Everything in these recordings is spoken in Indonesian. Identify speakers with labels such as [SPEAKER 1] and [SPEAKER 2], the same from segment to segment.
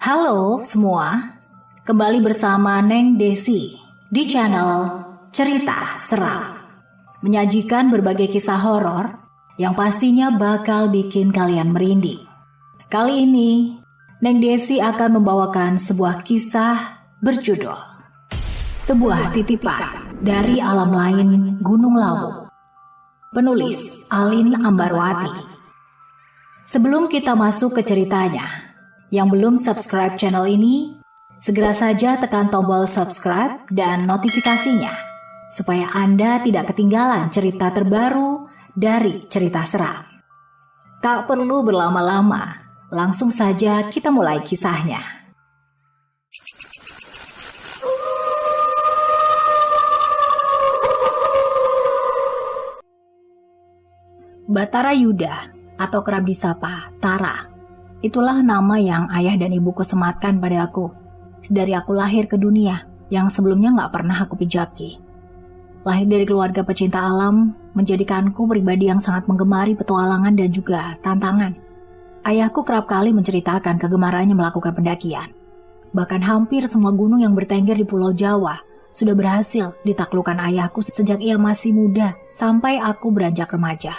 [SPEAKER 1] Halo semua, kembali bersama Neng Desi di channel Cerita Seram. Menyajikan berbagai kisah horor yang pastinya bakal bikin kalian merinding. Kali ini, Neng Desi akan membawakan sebuah kisah berjudul Sebuah Titipan dari Alam Lain Gunung Lawu. Penulis Alin Ambarwati. Sebelum kita masuk ke ceritanya, yang belum subscribe channel ini, segera saja tekan tombol subscribe dan notifikasinya, supaya Anda tidak ketinggalan cerita terbaru dari Cerita Seram. Tak perlu berlama-lama, langsung saja kita mulai kisahnya. Batara Yuda atau kerap disapa Tara. Itulah nama yang ayah dan ibuku sematkan pada aku sedari aku lahir ke dunia yang sebelumnya gak pernah aku pijaki. Lahir dari keluarga pecinta alam menjadikanku pribadi yang sangat menggemari petualangan dan juga tantangan. Ayahku kerap kali menceritakan kegemarannya melakukan pendakian. Bahkan hampir semua gunung yang bertengger di Pulau Jawa sudah berhasil ditaklukkan ayahku sejak ia masih muda sampai aku beranjak remaja.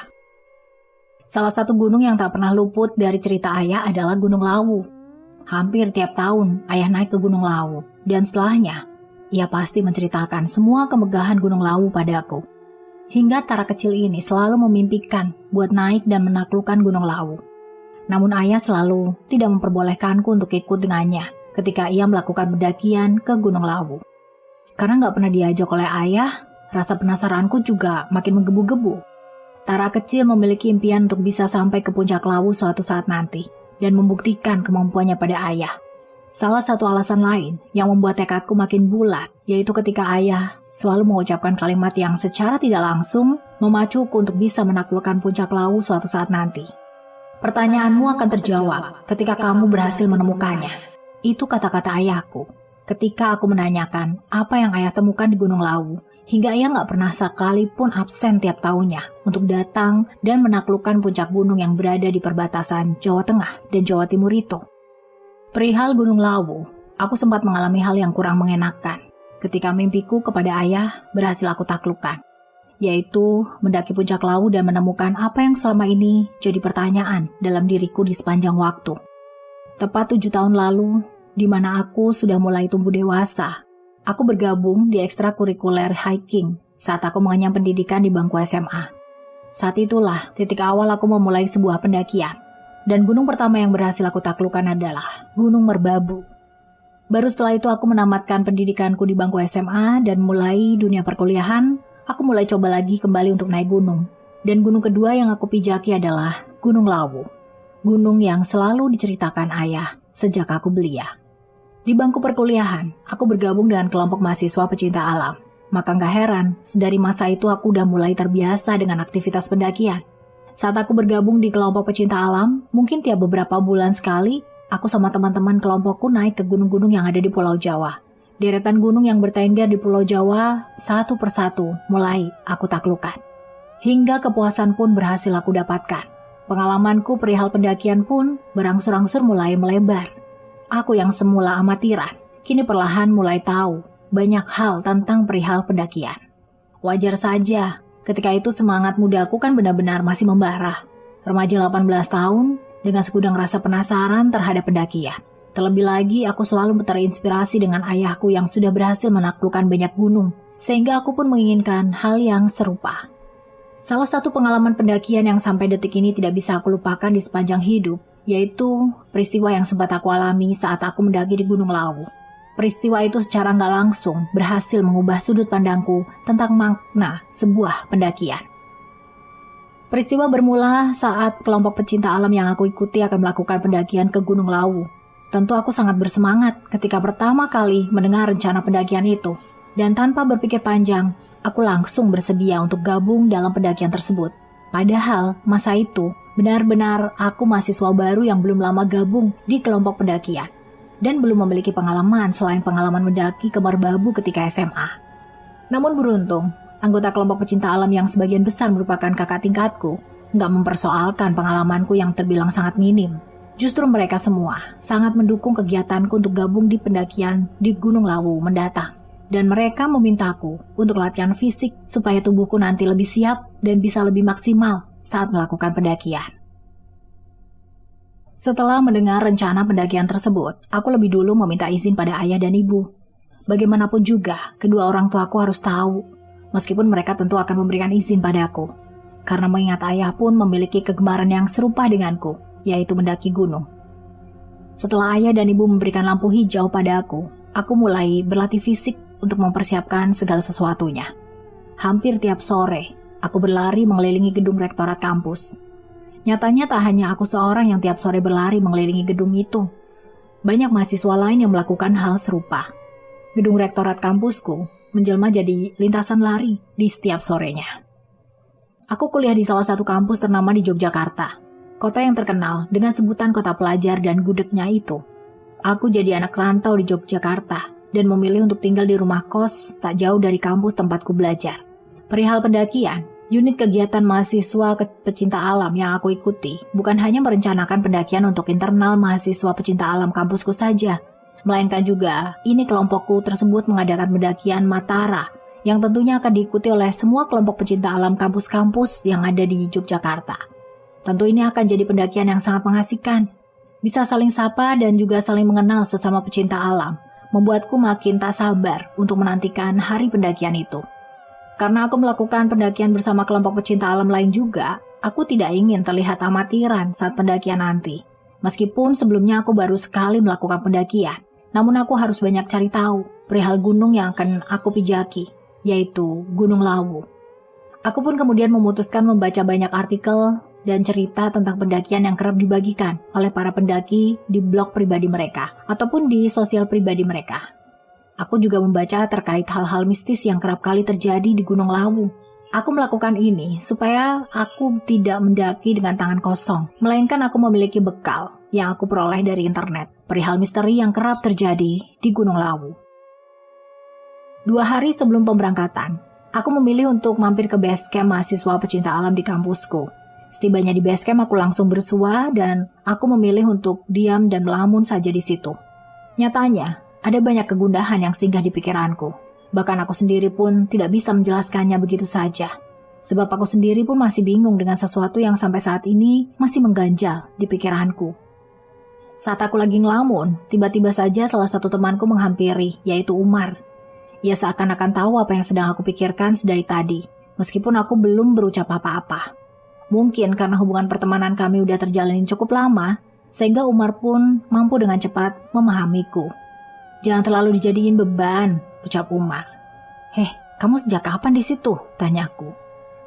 [SPEAKER 1] Salah satu gunung yang tak pernah luput dari cerita ayah adalah Gunung Lawu. Hampir tiap tahun ayah naik ke Gunung Lawu, dan setelahnya ia pasti menceritakan semua kemegahan Gunung Lawu padaku. Hingga Tara kecil ini selalu memimpikan buat naik dan menaklukkan Gunung Lawu. Namun ayah selalu tidak memperbolehkanku untuk ikut dengannya ketika ia melakukan pendakian ke Gunung Lawu. Karena gak pernah diajak oleh ayah, rasa penasaranku juga makin menggebu-gebu. Tara kecil memiliki impian untuk bisa sampai ke puncak Lawu suatu saat nanti dan membuktikan kemampuannya pada ayah. Salah satu alasan lain yang membuat tekadku makin bulat yaitu ketika ayah selalu mengucapkan kalimat yang secara tidak langsung memacuku untuk bisa menaklukkan puncak Lawu suatu saat nanti. Pertanyaanmu akan terjawab ketika kamu berhasil menemukannya. Itu kata-kata ayahku ketika aku menanyakan apa yang ayah temukan di Gunung Lawu. Hingga ia gak pernah sekalipun absen tiap tahunnya untuk datang dan menaklukkan puncak gunung yang berada di perbatasan Jawa Tengah dan Jawa Timur itu. Perihal Gunung Lawu, aku sempat mengalami hal yang kurang mengenakan ketika mimpiku kepada ayah berhasil aku taklukkan, yaitu mendaki puncak Lawu dan menemukan apa yang selama ini jadi pertanyaan dalam diriku di sepanjang waktu. Tepat 7 tahun lalu, di mana aku sudah mulai tumbuh dewasa, aku bergabung di ekstrakurikuler hiking saat aku mengenyam pendidikan di bangku SMA. Saat itulah titik awal aku memulai sebuah pendakian. Dan gunung pertama yang berhasil aku taklukkan adalah Gunung Merbabu. Baru setelah itu aku menamatkan pendidikanku di bangku SMA dan mulai dunia perkuliahan, aku mulai coba lagi kembali untuk naik gunung. Dan gunung kedua yang aku pijaki adalah Gunung Lawu. Gunung yang selalu diceritakan ayah sejak aku belia. Di bangku perkuliahan, aku bergabung dengan kelompok mahasiswa pecinta alam. Maka gak heran, sedari masa itu aku udah mulai terbiasa dengan aktivitas pendakian. Saat aku bergabung di kelompok pecinta alam, mungkin tiap beberapa bulan sekali, aku sama teman-teman kelompokku naik ke gunung-gunung yang ada di Pulau Jawa. Deretan gunung yang bertengger di Pulau Jawa, satu persatu mulai aku taklukkan. Hingga kepuasan pun berhasil aku dapatkan. Pengalamanku perihal pendakian pun berangsur-angsur mulai melebar. Aku yang semula amatiran, kini perlahan mulai tahu banyak hal tentang perihal pendakian. Wajar saja, ketika itu semangat mudaku kan benar-benar masih membara. Remaja 18 tahun, dengan segudang rasa penasaran terhadap pendakian. Terlebih lagi, aku selalu terinspirasi dengan ayahku yang sudah berhasil menaklukkan banyak gunung, sehingga aku pun menginginkan hal yang serupa. Salah satu pengalaman pendakian yang sampai detik ini tidak bisa aku lupakan di sepanjang hidup, yaitu peristiwa yang sempat aku alami saat aku mendaki di Gunung Lawu. Peristiwa itu secara nggak langsung berhasil mengubah sudut pandangku tentang makna sebuah pendakian. Peristiwa bermula saat kelompok pecinta alam yang aku ikuti akan melakukan pendakian ke Gunung Lawu. Tentu aku sangat bersemangat ketika pertama kali mendengar rencana pendakian itu. Dan tanpa berpikir panjang, aku langsung bersedia untuk gabung dalam pendakian tersebut. Padahal masa itu benar-benar aku mahasiswa baru yang belum lama gabung di kelompok pendakian dan belum memiliki pengalaman selain pengalaman mendaki ke Merbabu ketika SMA. Namun beruntung, anggota kelompok pecinta alam yang sebagian besar merupakan kakak tingkatku nggak mempersoalkan pengalamanku yang terbilang sangat minim. Justru mereka semua sangat mendukung kegiatanku untuk gabung di pendakian di Gunung Lawu mendatang. Dan mereka memintaku untuk latihan fisik supaya tubuhku nanti lebih siap dan bisa lebih maksimal saat melakukan pendakian. Setelah mendengar rencana pendakian tersebut, aku lebih dulu meminta izin pada ayah dan ibu. Bagaimanapun juga, kedua orang tuaku harus tahu, meskipun mereka tentu akan memberikan izin padaku. Karena mengingat ayah pun memiliki kegemaran yang serupa denganku, yaitu mendaki gunung. Setelah ayah dan ibu memberikan lampu hijau pada aku mulai berlatih fisik untuk mempersiapkan segala sesuatunya. Hampir tiap sore, aku berlari mengelilingi gedung rektorat kampus. Nyatanya tak hanya aku seorang yang tiap sore berlari mengelilingi gedung itu. Banyak mahasiswa lain yang melakukan hal serupa. Gedung rektorat kampusku menjelma jadi lintasan lari di setiap sorenya. Aku kuliah di salah satu kampus ternama di Yogyakarta, kota yang terkenal dengan sebutan kota pelajar dan gudegnya itu. Aku jadi anak rantau di Yogyakarta dan memilih untuk tinggal di rumah kos tak jauh dari kampus tempatku belajar. Perihal pendakian, unit kegiatan mahasiswa pecinta alam yang aku ikuti bukan hanya merencanakan pendakian untuk internal mahasiswa pecinta alam kampusku saja, melainkan juga ini kelompokku tersebut mengadakan pendakian Matara yang tentunya akan diikuti oleh semua kelompok pecinta alam kampus-kampus yang ada di Yogyakarta. Tentu ini akan jadi pendakian yang sangat mengasihkan. Bisa saling sapa dan juga saling mengenal sesama pecinta alam, membuatku makin tak sabar untuk menantikan hari pendakian itu. Karena aku melakukan pendakian bersama kelompok pecinta alam lain juga, aku tidak ingin terlihat amatiran saat pendakian nanti. Meskipun sebelumnya aku baru sekali melakukan pendakian, namun aku harus banyak cari tahu perihal gunung yang akan aku pijaki, yaitu Gunung Lawu. Aku pun kemudian memutuskan membaca banyak artikel dan cerita tentang pendakian yang kerap dibagikan oleh para pendaki di blog pribadi mereka, ataupun di sosial pribadi mereka. Aku juga membaca terkait hal-hal mistis yang kerap kali terjadi di Gunung Lawu. Aku melakukan ini supaya aku tidak mendaki dengan tangan kosong, melainkan aku memiliki bekal yang aku peroleh dari internet, perihal misteri yang kerap terjadi di Gunung Lawu. 2 hari sebelum pemberangkatan, aku memilih untuk mampir ke base camp mahasiswa pecinta alam di kampusku. Setibanya di base camp, aku langsung bersua dan aku memilih untuk diam dan melamun saja di situ. Nyatanya, ada banyak kegundahan yang singgah di pikiranku. Bahkan aku sendiri pun tidak bisa menjelaskannya begitu saja. Sebab aku sendiri pun masih bingung dengan sesuatu yang sampai saat ini masih mengganjal di pikiranku. Saat aku lagi ngelamun, tiba-tiba saja salah satu temanku menghampiri, yaitu Umar. Ia seakan-akan tahu apa yang sedang aku pikirkan sedari tadi, meskipun aku belum berucap apa-apa. Mungkin karena hubungan pertemanan kami udah terjalin cukup lama, sehingga Umar pun mampu dengan cepat memahamiku. "Jangan terlalu dijadiin beban," ucap Umar. Kamu sejak kapan di situ?" tanyaku.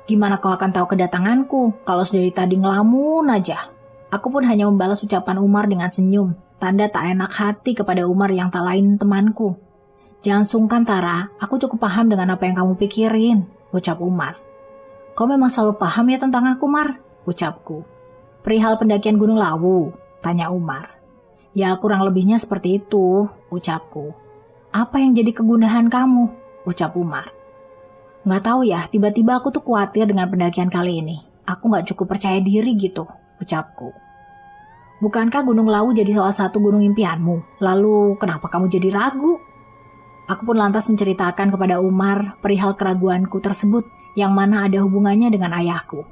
[SPEAKER 1] "Gimana kau akan tahu kedatanganku kalau dari tadi ngelamun aja?" Aku pun hanya membalas ucapan Umar dengan senyum, tanda tak enak hati kepada Umar yang tak lain temanku. "Jangan sungkan, Tara, aku cukup paham dengan apa yang kamu pikirin," ucap Umar. "Kau memang selalu paham ya tentang aku, Mar?" ucapku. "Perihal pendakian Gunung Lawu?" tanya Umar. "Ya, kurang lebihnya seperti itu," ucapku. "Apa yang jadi kegundahan kamu?" ucap Umar. "Nggak tahu ya, tiba-tiba aku tuh khawatir dengan pendakian kali ini. Aku nggak cukup percaya diri gitu," ucapku. "Bukankah Gunung Lawu jadi salah satu gunung impianmu? Lalu kenapa kamu jadi ragu?" Aku pun lantas menceritakan kepada Umar perihal keraguanku tersebut yang mana ada hubungannya dengan ayahku.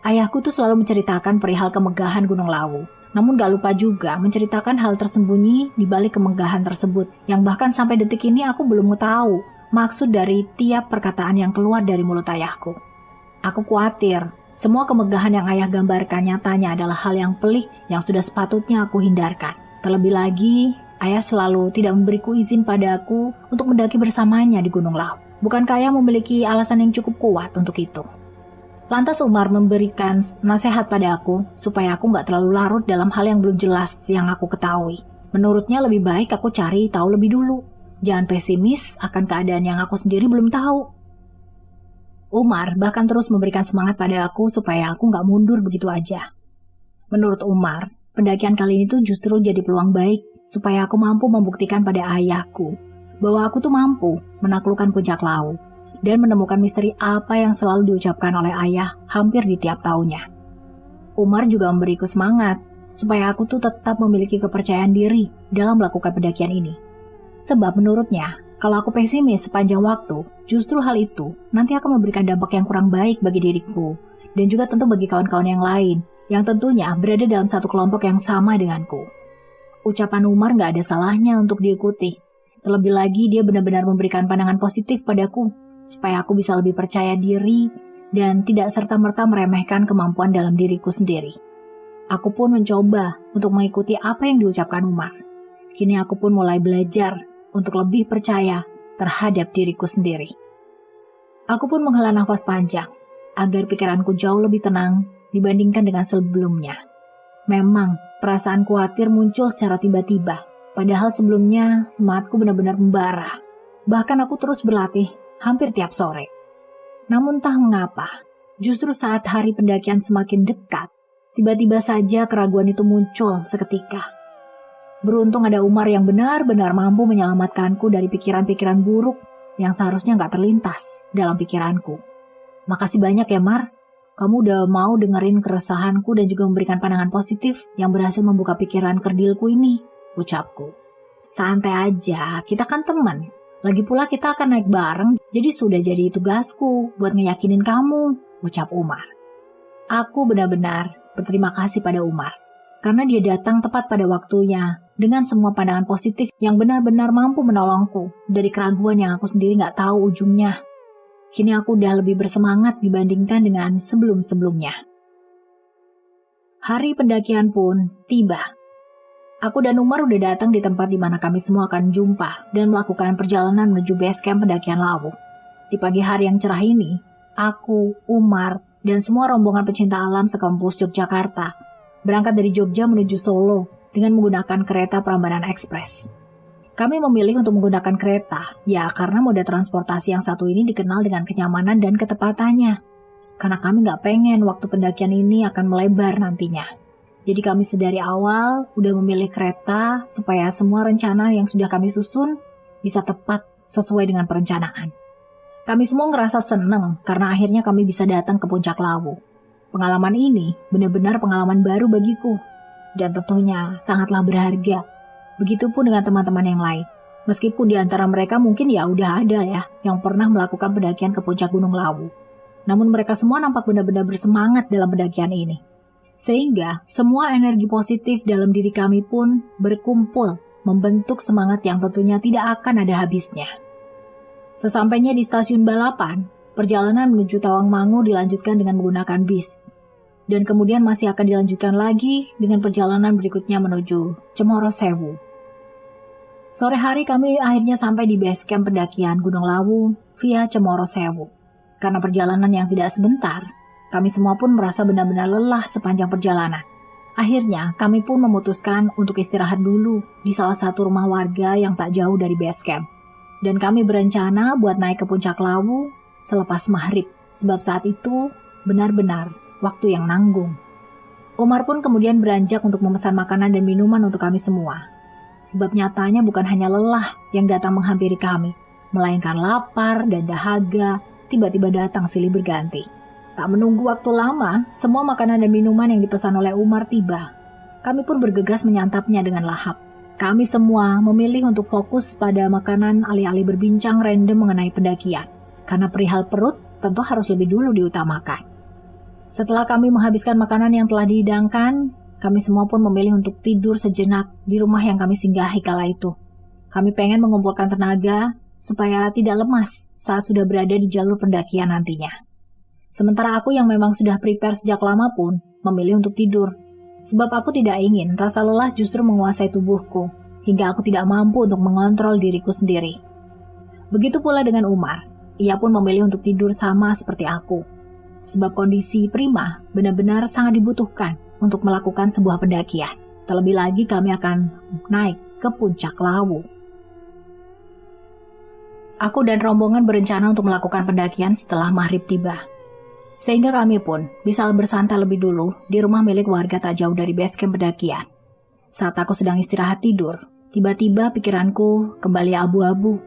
[SPEAKER 1] Ayahku tuh selalu menceritakan perihal kemegahan Gunung Lawu. Namun gak lupa juga menceritakan hal tersembunyi di balik kemegahan tersebut yang bahkan sampai detik ini aku belum tahu maksud dari tiap perkataan yang keluar dari mulut ayahku. Aku khawatir semua kemegahan yang ayah gambarkan nyatanya adalah hal yang pelik yang sudah sepatutnya aku hindarkan. Terlebih lagi, ayah selalu tidak memberiku izin padaku untuk mendaki bersamanya di Gunung Lawu. Bukankah ayah memiliki alasan yang cukup kuat untuk itu? Lantas Umar memberikan nasihat pada aku supaya aku gak terlalu larut dalam hal yang belum jelas yang aku ketahui. Menurutnya lebih baik aku cari tahu lebih dulu. Jangan pesimis akan keadaan yang aku sendiri belum tahu. Umar bahkan terus memberikan semangat pada aku supaya aku gak mundur begitu aja. Menurut Umar, pendakian kali ini tuh justru jadi peluang baik supaya aku mampu membuktikan pada ayahku bahwa aku tuh mampu menaklukkan puncak Lawu dan menemukan misteri apa yang selalu diucapkan oleh ayah hampir di tiap tahunnya. Umar juga memberiku semangat supaya aku tuh tetap memiliki kepercayaan diri dalam melakukan pendakian ini. Sebab menurutnya, kalau aku pesimis sepanjang waktu, justru hal itu nanti akan memberikan dampak yang kurang baik bagi diriku, dan juga tentu bagi kawan-kawan yang lain, yang tentunya berada dalam satu kelompok yang sama denganku. Ucapan Umar gak ada salahnya untuk diikuti. Terlebih lagi dia benar-benar memberikan pandangan positif padaku, supaya aku bisa lebih percaya diri dan tidak serta-merta meremehkan kemampuan dalam diriku sendiri. Aku pun mencoba untuk mengikuti apa yang diucapkan Umar. Kini aku pun mulai belajar untuk lebih percaya terhadap diriku sendiri. Aku pun menghela nafas panjang, agar pikiranku jauh lebih tenang dibandingkan dengan sebelumnya. Memang, perasaan khawatir muncul secara tiba-tiba, padahal sebelumnya semangatku benar-benar membara. Bahkan aku terus berlatih hampir tiap sore. Namun entah mengapa, justru saat hari pendakian semakin dekat, tiba-tiba saja keraguan itu muncul seketika. Beruntung ada Umar yang benar-benar mampu menyelamatkanku dari pikiran-pikiran buruk yang seharusnya gak terlintas dalam pikiranku. Makasih banyak ya Mar, kamu udah mau dengerin keresahanku dan juga memberikan pandangan positif yang berhasil membuka pikiran kerdilku ini, ucapku. Santai aja, kita kan teman. Lagi pula kita akan naik bareng, jadi sudah jadi tugasku buat ngeyakinin kamu, ucap Umar. Aku benar-benar berterima kasih pada Umar, karena dia datang tepat pada waktunya, dengan semua pandangan positif yang benar-benar mampu menolongku dari keraguan yang aku sendiri gak tahu ujungnya. Kini aku udah lebih bersemangat dibandingkan dengan sebelum-sebelumnya. Hari pendakian pun tiba. Aku dan Umar udah datang di tempat di mana kami semua akan jumpa dan melakukan perjalanan menuju base camp pendakian Lawu. Di pagi hari yang cerah ini, aku, Umar, dan semua rombongan pecinta alam sekampus Yogyakarta berangkat dari Jogja menuju Solo dengan menggunakan kereta Prambanan Express. Kami memilih untuk menggunakan kereta, ya karena moda transportasi yang satu ini dikenal dengan kenyamanan dan ketepatannya. Karena kami gak pengen waktu pendakian ini akan melebar nantinya. Jadi kami sedari awal udah memilih kereta supaya semua rencana yang sudah kami susun bisa tepat sesuai dengan perencanaan. Kami semua ngerasa seneng karena akhirnya kami bisa datang ke Puncak Lawu. Pengalaman ini benar-benar pengalaman baru bagiku dan tentunya sangatlah berharga. Begitupun dengan teman-teman yang lain. Meskipun di antara mereka mungkin ya udah ada ya yang pernah melakukan pendakian ke puncak Gunung Lawu. Namun mereka semua nampak benar-benar bersemangat dalam pendakian ini. Sehingga semua energi positif dalam diri kami pun berkumpul membentuk semangat yang tentunya tidak akan ada habisnya. Sesampainya di stasiun balapan, perjalanan menuju Tawangmangu dilanjutkan dengan menggunakan bis. Dan kemudian masih akan dilanjutkan lagi dengan perjalanan berikutnya menuju Cemoro Sewu. Sore hari kami akhirnya sampai di base camp pendakian Gunung Lawu via Cemoro Sewu. Karena perjalanan yang tidak sebentar, kami semua pun merasa benar-benar lelah sepanjang perjalanan. Akhirnya kami pun memutuskan untuk istirahat dulu di salah satu rumah warga yang tak jauh dari base camp. Dan kami berencana buat naik ke puncak Lawu selepas maghrib, sebab saat itu benar-benar waktu yang nanggung. Umar pun kemudian beranjak untuk memesan makanan dan minuman untuk kami semua. Sebab nyatanya bukan hanya lelah yang datang menghampiri kami, melainkan lapar dan dahaga tiba-tiba datang silih berganti. Tak menunggu waktu lama, semua makanan dan minuman yang dipesan oleh Umar tiba. Kami pun bergegas menyantapnya dengan lahap. Kami semua memilih untuk fokus pada makanan alih-alih berbincang random mengenai pendakian. Karena perihal perut tentu harus lebih dulu diutamakan. Setelah kami menghabiskan makanan yang telah dihidangkan, kami semua pun memilih untuk tidur sejenak di rumah yang kami singgahi kala itu. Kami pengen mengumpulkan tenaga supaya tidak lemas saat sudah berada di jalur pendakian nantinya. Sementara aku yang memang sudah prepare sejak lama pun memilih untuk tidur. Sebab aku tidak ingin rasa lelah justru menguasai tubuhku, hingga aku tidak mampu untuk mengontrol diriku sendiri. Begitu pula dengan Umar, ia pun memilih untuk tidur sama seperti aku. Sebab kondisi prima benar-benar sangat dibutuhkan untuk melakukan sebuah pendakian. Terlebih lagi kami akan naik ke puncak Lawu. Aku dan rombongan berencana untuk melakukan pendakian setelah maghrib tiba. Sehingga kami pun bisa bersantai lebih dulu di rumah milik warga tak jauh dari base camp pendakian. Saat aku sedang istirahat tidur, tiba-tiba pikiranku kembali abu-abu.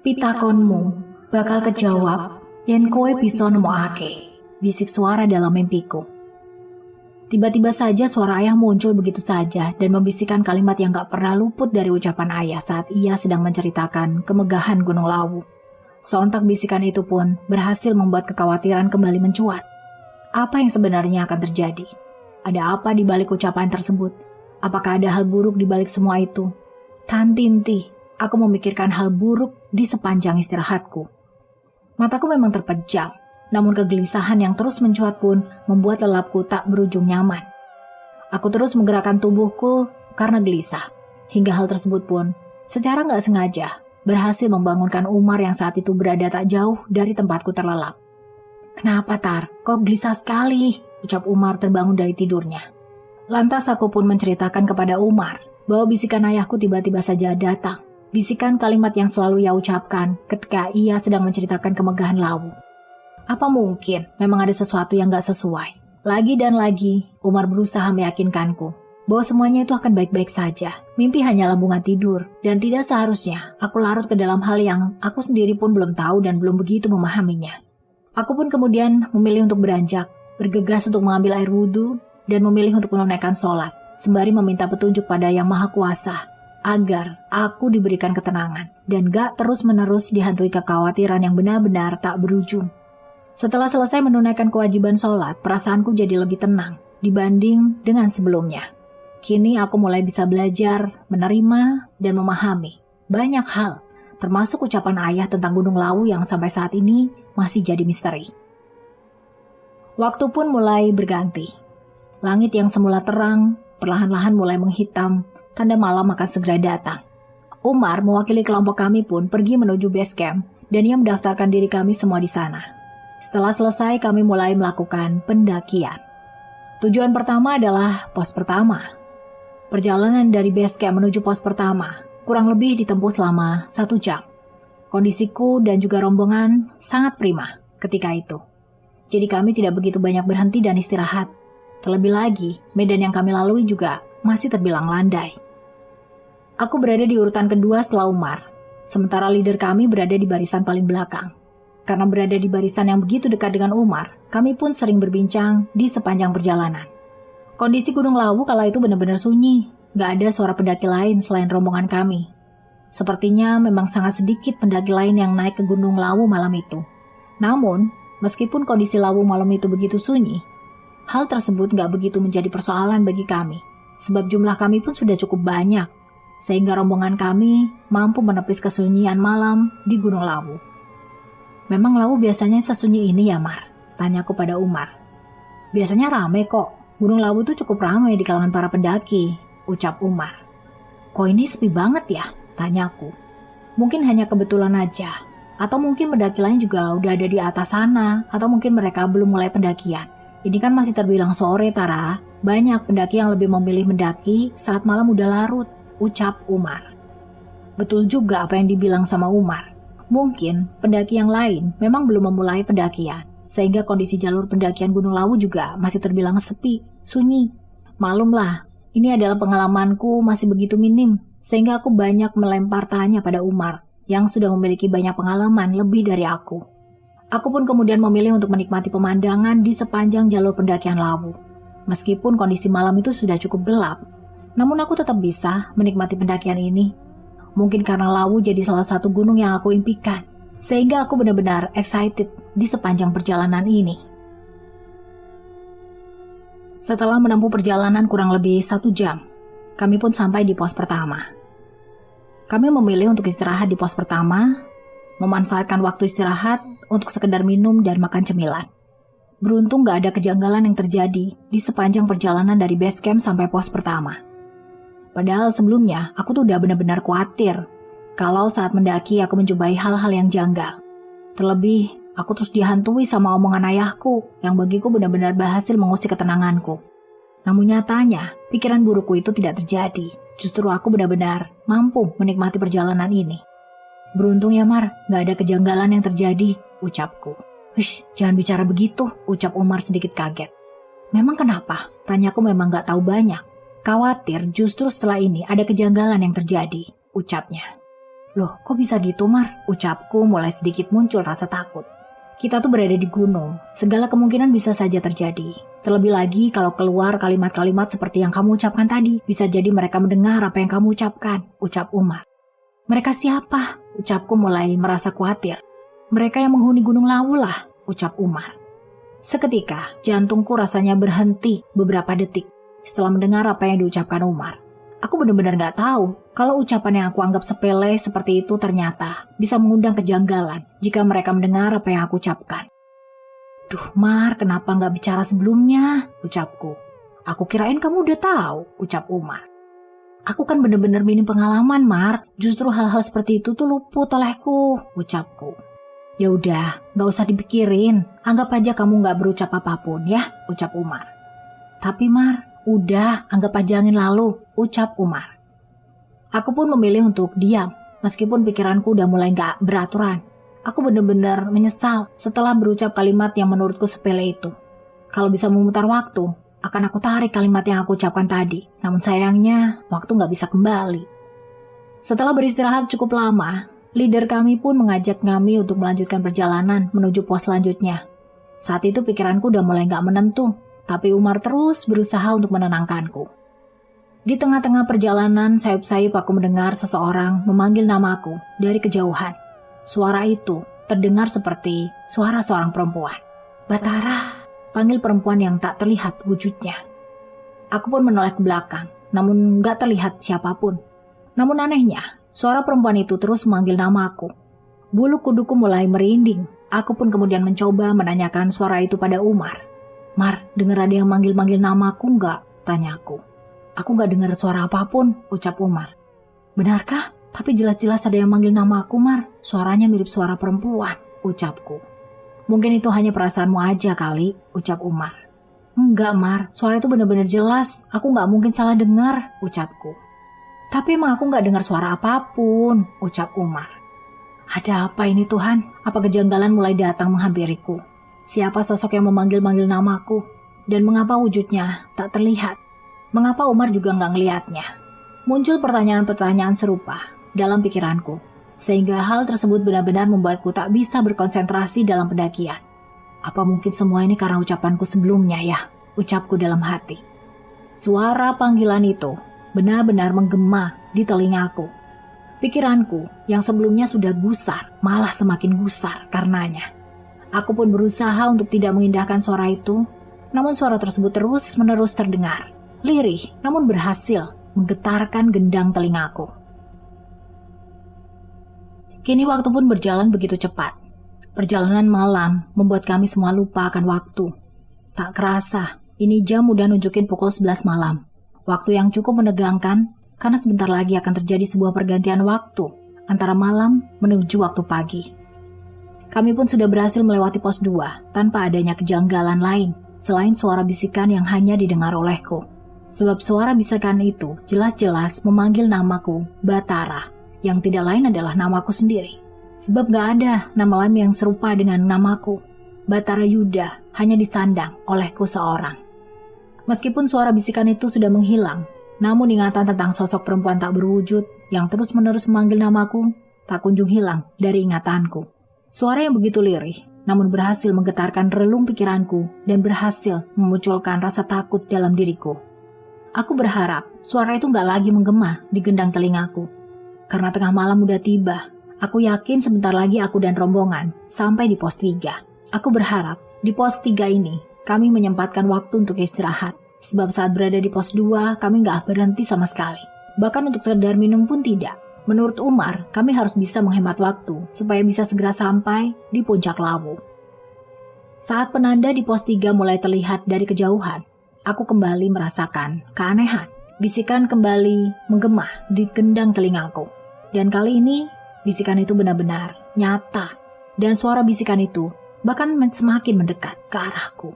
[SPEAKER 1] Pitakonmu bakal kejawab yen kowe bisa nemokake, bisik suara dalam mimpiku. Tiba-tiba saja suara ayah muncul begitu saja dan membisikkan kalimat yang gak pernah luput dari ucapan ayah saat ia sedang menceritakan kemegahan Gunung Lawu. Sontak bisikan itu pun berhasil membuat kekhawatiran kembali mencuat. Apa yang sebenarnya akan terjadi? Ada apa di balik ucapan tersebut? Apakah ada hal buruk di balik semua itu? Tantinti, aku memikirkan hal buruk di sepanjang istirahatku. Mataku memang terpejam, namun kegelisahan yang terus mencuat pun membuat lelapku tak berujung nyaman. Aku terus menggerakkan tubuhku karena gelisah, hingga hal tersebut pun secara gak sengaja berhasil membangunkan Umar yang saat itu berada tak jauh dari tempatku terlelap. "Kenapa, Tar? Kok gelisah sekali?" ucap Umar terbangun dari tidurnya. Lantas aku pun menceritakan kepada Umar bahwa bisikan ayahku tiba-tiba saja datang. Bisikan kalimat yang selalu ia ucapkan ketika ia sedang menceritakan kemegahan Lawu. Apa mungkin memang ada sesuatu yang gak sesuai? Lagi dan lagi, Umar berusaha meyakinkanku bahwa semuanya itu akan baik-baik saja. Mimpi hanyalah bunga tidur, dan tidak seharusnya aku larut ke dalam hal yang aku sendiri pun belum tahu dan belum begitu memahaminya. Aku pun kemudian memilih untuk beranjak, bergegas untuk mengambil air wudhu, dan memilih untuk menunaikan sholat, sembari meminta petunjuk pada Yang Maha Kuasa, agar aku diberikan ketenangan, dan gak terus-menerus dihantui kekhawatiran yang benar-benar tak berujung. Setelah selesai menunaikan kewajiban sholat, perasaanku jadi lebih tenang dibanding dengan sebelumnya. Kini aku mulai bisa belajar, menerima, dan memahami banyak hal, termasuk ucapan ayah tentang Gunung Lawu yang sampai saat ini masih jadi misteri. Waktu pun mulai berganti. Langit yang semula terang, perlahan-lahan mulai menghitam, tanda malam akan segera datang. Umar mewakili kelompok kami pun pergi menuju base camp, dan ia mendaftarkan diri kami semua di sana. Setelah selesai, kami mulai melakukan pendakian. Tujuan pertama adalah pos pertama. Perjalanan dari base camp menuju pos pertama kurang lebih ditempuh selama 1 jam. Kondisiku dan juga rombongan sangat prima ketika itu. Jadi kami tidak begitu banyak berhenti dan istirahat. Terlebih lagi, medan yang kami lalui juga masih terbilang landai. Aku berada di urutan kedua setelah Umar, sementara leader kami berada di barisan paling belakang. Karena berada di barisan yang begitu dekat dengan Umar, kami pun sering berbincang di sepanjang perjalanan. Kondisi Gunung Lawu kala itu benar-benar sunyi, gak ada suara pendaki lain selain rombongan kami. Sepertinya memang sangat sedikit pendaki lain yang naik ke Gunung Lawu malam itu. Namun, meskipun kondisi Lawu malam itu begitu sunyi, hal tersebut gak begitu menjadi persoalan bagi kami, sebab jumlah kami pun sudah cukup banyak, sehingga rombongan kami mampu menepis kesunyian malam di Gunung Lawu. "Memang Lawu biasanya sesunyi ini ya, Mar?" tanyaku pada Umar. "Biasanya rame kok, Gunung Lawu itu cukup ramai di kalangan para pendaki," ucap Umar. "Kok ini sepi banget ya?" tanyaku. "Mungkin hanya kebetulan aja, atau mungkin pendaki lain juga udah ada di atas sana, atau mungkin mereka belum mulai pendakian. Ini kan masih terbilang sore, Tara. Banyak pendaki yang lebih memilih mendaki saat malam udah larut," ucap Umar. Betul juga apa yang dibilang sama Umar. Mungkin pendaki yang lain memang belum memulai pendakian, sehingga kondisi jalur pendakian Gunung Lawu juga masih terbilang sepi, sunyi. Malumlah, ini adalah pengalamanku masih begitu minim, sehingga aku banyak melempar tanya pada Umar, yang sudah memiliki banyak pengalaman lebih dari aku. Aku pun kemudian memilih untuk menikmati pemandangan di sepanjang jalur pendakian Lawu. Meskipun kondisi malam itu sudah cukup gelap, namun aku tetap bisa menikmati pendakian ini. Mungkin karena Lawu jadi salah satu gunung yang aku impikan, sehingga aku benar-benar excited di sepanjang perjalanan ini. Setelah menempuh perjalanan kurang lebih 1 jam, kami pun sampai di pos pertama. Kami memilih untuk istirahat di pos pertama, memanfaatkan waktu istirahat untuk sekedar minum dan makan cemilan. Beruntung gak ada kejanggalan yang terjadi di sepanjang perjalanan dari base camp sampai pos pertama. Padahal sebelumnya aku tuh udah benar-benar khawatir kalau saat mendaki aku menjumpai hal-hal yang janggal. Terlebih, aku terus dihantui sama omongan ayahku yang bagiku benar-benar berhasil mengusik ketenanganku. Namun nyatanya, pikiran burukku itu tidak terjadi. Justru aku benar-benar mampu menikmati perjalanan ini. "Beruntung ya, Mar, gak ada kejanggalan yang terjadi," ucapku. "Hush, jangan bicara begitu," ucap Umar sedikit kaget. "Memang kenapa?" tanyaku memang gak tahu banyak. "Khawatir justru setelah ini ada kejanggalan yang terjadi," ucapnya. "Loh, kok bisa gitu, Mar?" ucapku mulai sedikit muncul rasa takut. Kita tuh berada di gunung, segala kemungkinan bisa saja terjadi. Terlebih lagi kalau keluar kalimat-kalimat seperti yang kamu ucapkan tadi, bisa jadi mereka mendengar apa yang kamu ucapkan, ucap Umar. Mereka siapa? Ucapku mulai merasa khawatir. Mereka yang menghuni Gunung Lawu lah, ucap Umar. Seketika, jantungku rasanya berhenti beberapa detik setelah mendengar apa yang diucapkan Umar. Aku benar-benar gak tahu kalau ucapan yang aku anggap sepele seperti itu ternyata bisa mengundang kejanggalan jika mereka mendengar apa yang aku ucapkan. Duh Mar, kenapa gak bicara sebelumnya? Ucapku. Aku kirain kamu udah tahu, ucap Umar. Aku kan benar-benar minim pengalaman Mar, justru hal-hal seperti itu tuh luput olehku, ucapku. Ya udah, gak usah dipikirin, anggap aja kamu gak berucap apapun ya, ucap Umar. Tapi Mar, udah, anggap aja angin lalu, ucap Umar. Aku pun memilih untuk diam, meskipun pikiranku udah mulai gak beraturan. Aku benar-benar menyesal setelah berucap kalimat yang menurutku sepele itu. Kalau bisa memutar waktu, akan aku tarik kalimat yang aku ucapkan tadi. Namun sayangnya, waktu gak bisa kembali. Setelah beristirahat cukup lama, leader kami pun mengajak kami untuk melanjutkan perjalanan menuju pos selanjutnya. Saat itu pikiranku udah mulai gak menentu. Tapi Umar terus berusaha untuk menenangkanku. Di tengah-tengah perjalanan, sayup-sayup aku mendengar seseorang memanggil namaku dari kejauhan. Suara itu terdengar seperti suara seorang perempuan. Batara, panggil perempuan yang tak terlihat wujudnya. Aku pun menoleh ke belakang, namun gak terlihat siapapun. Namun anehnya, suara perempuan itu terus memanggil namaku. Bulu kuduku mulai merinding. Aku pun kemudian mencoba menanyakan suara itu pada Umar. Mar, dengar ada yang manggil-manggil namaku nggak? Tanyaku. Aku nggak dengar suara apapun, ucap Umar. Benarkah? Tapi jelas-jelas ada yang manggil nama aku, Mar. Suaranya mirip suara perempuan, ucapku. Mungkin itu hanya perasaanmu aja kali, ucap Umar. Enggak, Mar. Suara itu benar-benar jelas. Aku nggak mungkin salah dengar, ucapku. Tapi emang aku nggak dengar suara apapun, ucap Umar. Ada apa ini Tuhan? Apa kejanggalan mulai datang menghampiriku? Siapa sosok yang memanggil-manggil namaku? Dan mengapa wujudnya tak terlihat? Mengapa Umar juga nggak ngelihatnya? Muncul pertanyaan-pertanyaan serupa dalam pikiranku, sehingga hal tersebut benar-benar membuatku tak bisa berkonsentrasi dalam pendakian. Apa mungkin semua ini karena ucapanku sebelumnya ya? Ucapku dalam hati. Suara panggilan itu benar-benar menggema di telingaku. Pikiranku yang sebelumnya sudah gusar, malah semakin gusar karenanya. Aku pun berusaha untuk tidak mengindahkan suara itu, namun suara tersebut terus-menerus terdengar. Lirih, namun berhasil menggetarkan gendang telingaku. Kini waktu pun berjalan begitu cepat. Perjalanan malam membuat kami semua lupa akan waktu. Tak kerasa, ini jam udah nunjukin pukul 11 malam. Waktu yang cukup menegangkan, karena sebentar lagi akan terjadi sebuah pergantian waktu antara malam menuju waktu pagi. Kami pun sudah berhasil melewati pos 2 tanpa adanya kejanggalan lain selain suara bisikan yang hanya didengar olehku. Sebab suara bisikan itu jelas-jelas memanggil namaku Batara, yang tidak lain adalah namaku sendiri. Sebab gak ada nama lain yang serupa dengan namaku. Batara Yuda hanya disandang olehku seorang. Meskipun suara bisikan itu sudah menghilang, namun ingatan tentang sosok perempuan tak berwujud yang terus-menerus memanggil namaku tak kunjung hilang dari ingatanku. Suara yang begitu lirih, namun berhasil menggetarkan relung pikiranku dan berhasil memunculkan rasa takut dalam diriku. Aku berharap suara itu gak lagi menggema di gendang telingaku. Karena tengah malam udah tiba, aku yakin sebentar lagi aku dan rombongan sampai di pos 3. Aku berharap di pos 3 ini kami menyempatkan waktu untuk istirahat. Sebab saat berada di pos 2 kami gak berhenti sama sekali. Bahkan untuk sekedar minum pun tidak. Menurut Umar, kami harus bisa menghemat waktu supaya bisa segera sampai di puncak Lawu. Saat penanda di pos 3 mulai terlihat dari kejauhan, aku kembali merasakan keanehan. Bisikan kembali menggema di gendang telingaku. Dan kali ini, bisikan itu benar-benar nyata. Dan suara bisikan itu bahkan semakin mendekat ke arahku.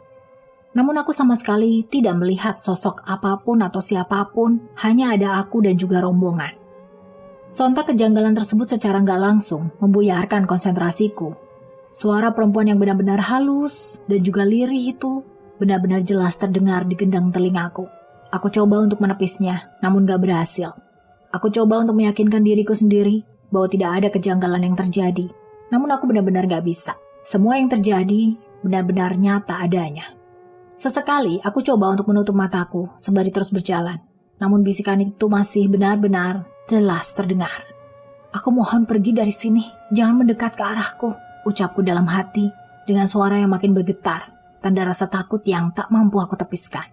[SPEAKER 1] Namun aku sama sekali tidak melihat sosok apapun atau siapapun, hanya ada aku dan juga rombongan. Sontak kejanggalan tersebut secara gak langsung membuyarkan konsentrasiku. Suara perempuan yang benar-benar halus dan juga lirih itu benar-benar jelas terdengar di gendang telingaku. Aku coba untuk menepisnya, namun gak berhasil. Aku coba untuk meyakinkan diriku sendiri bahwa tidak ada kejanggalan yang terjadi. Namun aku benar-benar gak bisa. Semua yang terjadi benar-benar nyata adanya. Sesekali aku coba untuk menutup mataku sembari terus berjalan. Namun bisikan itu masih benar-benar jelas terdengar. "Aku mohon pergi dari sini, jangan mendekat ke arahku," ucapku dalam hati dengan suara yang makin bergetar, tanda rasa takut yang tak mampu aku tepiskan.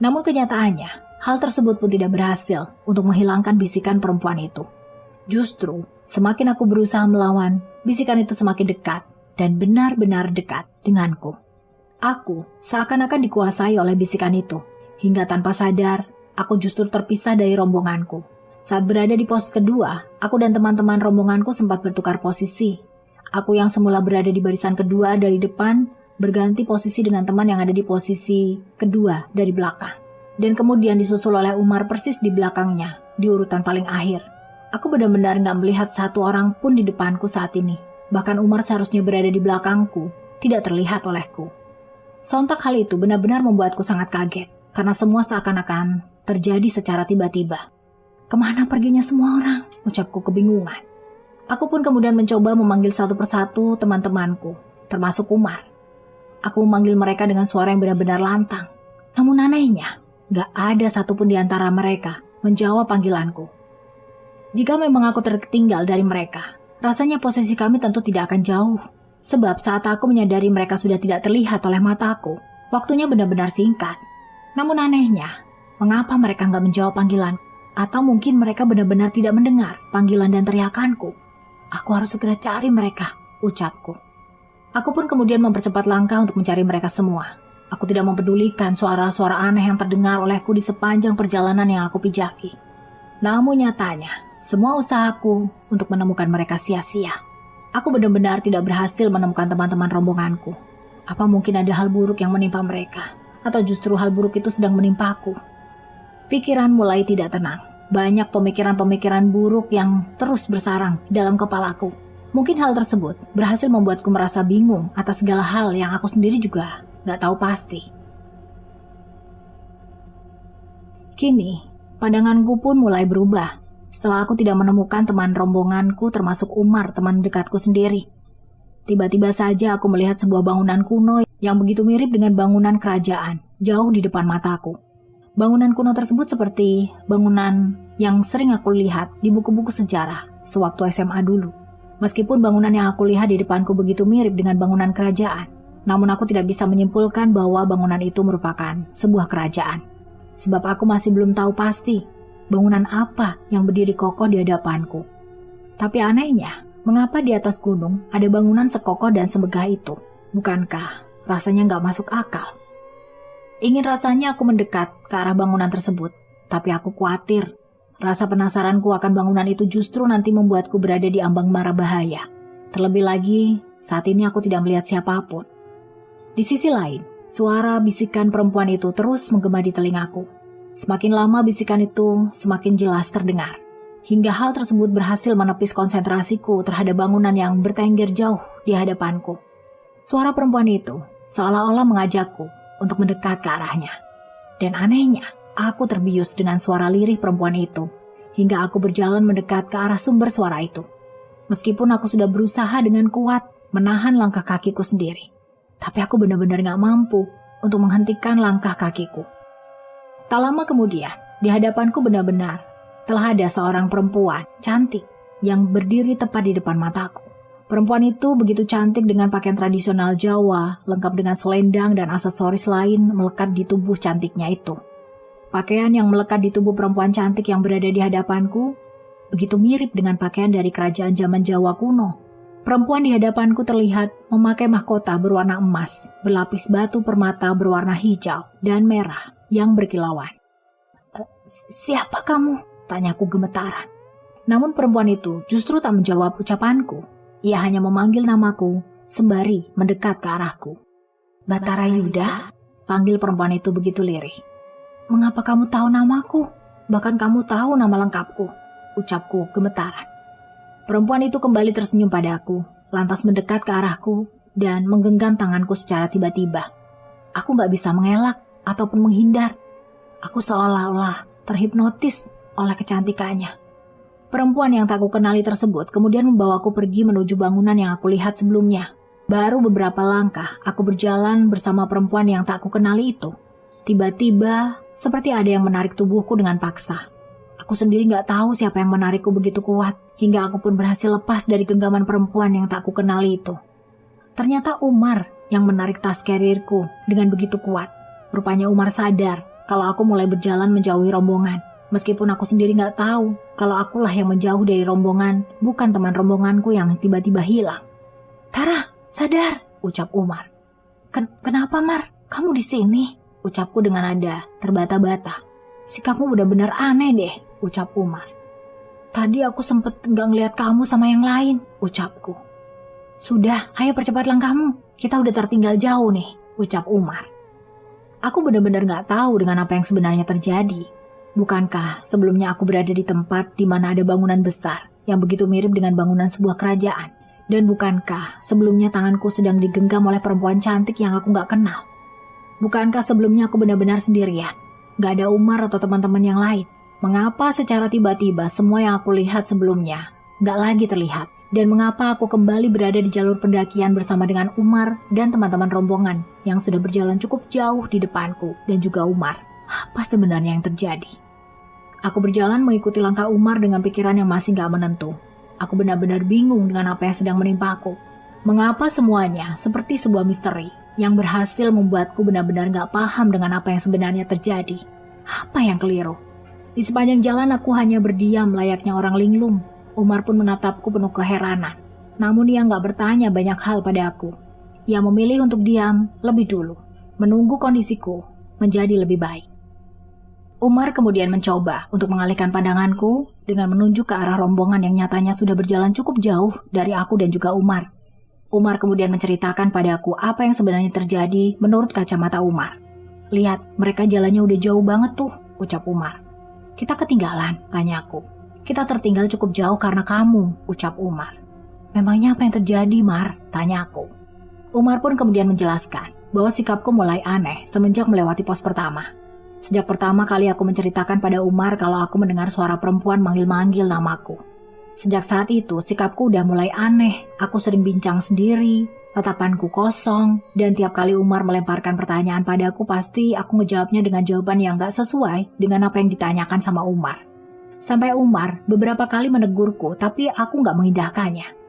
[SPEAKER 1] Namun kenyataannya, hal tersebut pun tidak berhasil untuk menghilangkan bisikan perempuan itu. Justru, semakin aku berusaha melawan, bisikan itu semakin dekat dan benar-benar dekat denganku. Aku seakan-akan dikuasai oleh bisikan itu, hingga tanpa sadar, aku justru terpisah dari rombonganku. Saat berada di pos kedua, aku dan teman-teman rombonganku sempat bertukar posisi. Aku yang semula berada di barisan kedua dari depan, berganti posisi dengan teman yang ada di posisi kedua dari belakang. Dan kemudian disusul oleh Umar persis di belakangnya, di urutan paling akhir. Aku benar-benar gak melihat satu orang pun di depanku saat ini. Bahkan Umar seharusnya berada di belakangku, tidak terlihat olehku. Sontak hal itu benar-benar membuatku sangat kaget, karena semua seakan-akan terjadi secara tiba-tiba. "Kemana perginya semua orang?" ucapku kebingungan. Aku pun kemudian mencoba memanggil satu persatu teman-temanku, termasuk Umar. Aku memanggil mereka dengan suara yang benar-benar lantang. Namun anehnya, gak ada satupun di antara mereka menjawab panggilanku. Jika memang aku tertinggal dari mereka, rasanya posisi kami tentu tidak akan jauh. Sebab saat aku menyadari mereka sudah tidak terlihat oleh mataku, waktunya benar-benar singkat. Namun anehnya, mengapa mereka gak menjawab panggilan? Atau mungkin mereka benar-benar tidak mendengar panggilan dan teriakanku. "Aku harus segera cari mereka," ucapku. Aku pun kemudian mempercepat langkah untuk mencari mereka semua. Aku tidak mempedulikan suara-suara aneh yang terdengar olehku di sepanjang perjalanan yang aku pijaki. Namun nyatanya, semua usahaku untuk menemukan mereka sia-sia. Aku benar-benar tidak berhasil menemukan teman-teman rombonganku. Apa mungkin ada hal buruk yang menimpa mereka? Atau justru hal buruk itu sedang menimpaku? Pikiran mulai tidak tenang. Banyak pemikiran-pemikiran buruk yang terus bersarang dalam kepalaku. Mungkin hal tersebut berhasil membuatku merasa bingung atas segala hal yang aku sendiri juga gak tahu pasti. Kini, pandanganku pun mulai berubah. Setelah aku tidak menemukan teman rombonganku termasuk Umar, teman dekatku sendiri. Tiba-tiba saja aku melihat sebuah bangunan kuno yang begitu mirip dengan bangunan kerajaan, jauh di depan mataku. Bangunan kuno tersebut seperti bangunan yang sering aku lihat di buku-buku sejarah sewaktu SMA dulu. Meskipun bangunan yang aku lihat di depanku begitu mirip dengan bangunan kerajaan, namun aku tidak bisa menyimpulkan bahwa bangunan itu merupakan sebuah kerajaan. Sebab aku masih belum tahu pasti bangunan apa yang berdiri kokoh di hadapanku. Tapi anehnya, mengapa di atas gunung ada bangunan sekokoh dan semegah itu? Bukankah rasanya gak masuk akal? Ingin rasanya aku mendekat ke arah bangunan tersebut, tapi aku khawatir. Rasa penasaranku akan bangunan itu justru nanti membuatku berada di ambang mara bahaya. Terlebih lagi, saat ini aku tidak melihat siapapun. Di sisi lain, suara bisikan perempuan itu terus menggema di telingaku. Semakin lama bisikan itu semakin jelas terdengar, hingga hal tersebut berhasil menepis konsentrasiku terhadap bangunan yang bertengger jauh di hadapanku. Suara perempuan itu seolah-olah mengajakku untuk mendekat ke arahnya. Dan anehnya, aku terbius dengan suara lirih perempuan itu, hingga aku berjalan mendekat ke arah sumber suara itu. Meskipun aku sudah berusaha dengan kuat menahan langkah kakiku sendiri, tapi aku benar-benar gak mampu untuk menghentikan langkah kakiku. Tak lama kemudian, di hadapanku benar-benar telah ada seorang perempuan cantik yang berdiri tepat di depan mataku. Perempuan itu begitu cantik dengan pakaian tradisional Jawa, lengkap dengan selendang dan aksesoris lain melekat di tubuh cantiknya itu. Pakaian yang melekat di tubuh perempuan cantik yang berada di hadapanku begitu mirip dengan pakaian dari kerajaan zaman Jawa kuno. Perempuan di hadapanku terlihat memakai mahkota berwarna emas, berlapis batu permata berwarna hijau dan merah yang berkilauan. "Siapa kamu?" tanyaku gemetaran. Namun perempuan itu justru tak menjawab ucapanku. Ia hanya memanggil namaku sembari mendekat ke arahku. "Batara Yuda?" panggil perempuan itu begitu lirih. "Mengapa kamu tahu namaku? Bahkan kamu tahu nama lengkapku," ucapku gemetaran. Perempuan itu kembali tersenyum padaku, lantas mendekat ke arahku dan menggenggam tanganku secara tiba-tiba. Aku gak bisa mengelak ataupun menghindar. Aku seolah-olah terhipnotis oleh kecantikannya. Perempuan yang tak kukenali tersebut kemudian membawaku pergi menuju bangunan yang aku lihat sebelumnya. Baru beberapa langkah, aku berjalan bersama perempuan yang tak aku kenali itu. Tiba-tiba, seperti ada yang menarik tubuhku dengan paksa. Aku sendiri gak tahu siapa yang menarikku begitu kuat, hingga aku pun berhasil lepas dari genggaman perempuan yang tak aku kenali itu. Ternyata Umar yang menarik tas carrierku dengan begitu kuat. Rupanya Umar sadar kalau aku mulai berjalan menjauhi rombongan. Meskipun aku sendiri gak tahu kalau akulah yang menjauh dari rombongan, bukan teman rombonganku yang tiba-tiba hilang. "Tara, sadar," ucap Umar. Kenapa, Mar? Kamu di sini?" ucapku dengan nada terbata-bata. "Sikapmu benar-benar aneh deh," ucap Umar. "Tadi aku sempet gak ngeliat kamu sama yang lain," ucapku. "Sudah, ayo percepat langkahmu. Kita udah tertinggal jauh nih," ucap Umar. Aku benar-benar gak tahu dengan apa yang sebenarnya terjadi. Bukankah sebelumnya aku berada di tempat di mana ada bangunan besar yang begitu mirip dengan bangunan sebuah kerajaan? Dan bukankah sebelumnya tanganku sedang digenggam oleh perempuan cantik yang aku gak kenal? Bukankah sebelumnya aku benar-benar sendirian? Gak ada Umar atau teman-teman yang lain? Mengapa secara tiba-tiba semua yang aku lihat sebelumnya gak lagi terlihat? Dan mengapa aku kembali berada di jalur pendakian bersama dengan Umar dan teman-teman rombongan yang sudah berjalan cukup jauh di depanku dan juga Umar? Apa sebenarnya yang terjadi? Aku berjalan mengikuti langkah Umar dengan pikiran yang masih gak menentu. Aku benar-benar bingung dengan apa yang sedang menimpa aku. Mengapa semuanya seperti sebuah misteri yang berhasil membuatku benar-benar gak paham dengan apa yang sebenarnya terjadi. Apa yang keliru? Di sepanjang jalan aku hanya berdiam layaknya orang linglung. Umar pun menatapku penuh keheranan. Namun ia gak bertanya banyak hal pada aku. Ia memilih untuk diam lebih dulu, menunggu kondisiku menjadi lebih baik. Umar kemudian mencoba untuk mengalihkan pandanganku dengan menunjuk ke arah rombongan yang nyatanya sudah berjalan cukup jauh dari aku dan juga Umar. Umar kemudian menceritakan padaku apa yang sebenarnya terjadi menurut kacamata Umar. "Lihat, mereka jalannya udah jauh banget tuh," ucap Umar. "Kita ketinggalan," tanyaku. "Kita tertinggal cukup jauh karena kamu," ucap Umar. "Memangnya apa yang terjadi, Mar?" tanyaku. Umar pun kemudian menjelaskan bahwa sikapku mulai aneh semenjak melewati pos pertama. Sejak pertama kali aku menceritakan pada Umar kalau aku mendengar suara perempuan manggil-manggil namaku. Sejak saat itu, sikapku udah mulai aneh. Aku sering bincang sendiri, tatapanku kosong, dan tiap kali Umar melemparkan pertanyaan padaku, pasti aku ngejawabnya dengan jawaban yang gak sesuai dengan apa yang ditanyakan sama Umar. Sampai Umar beberapa kali menegurku, tapi aku gak mengindahkannya.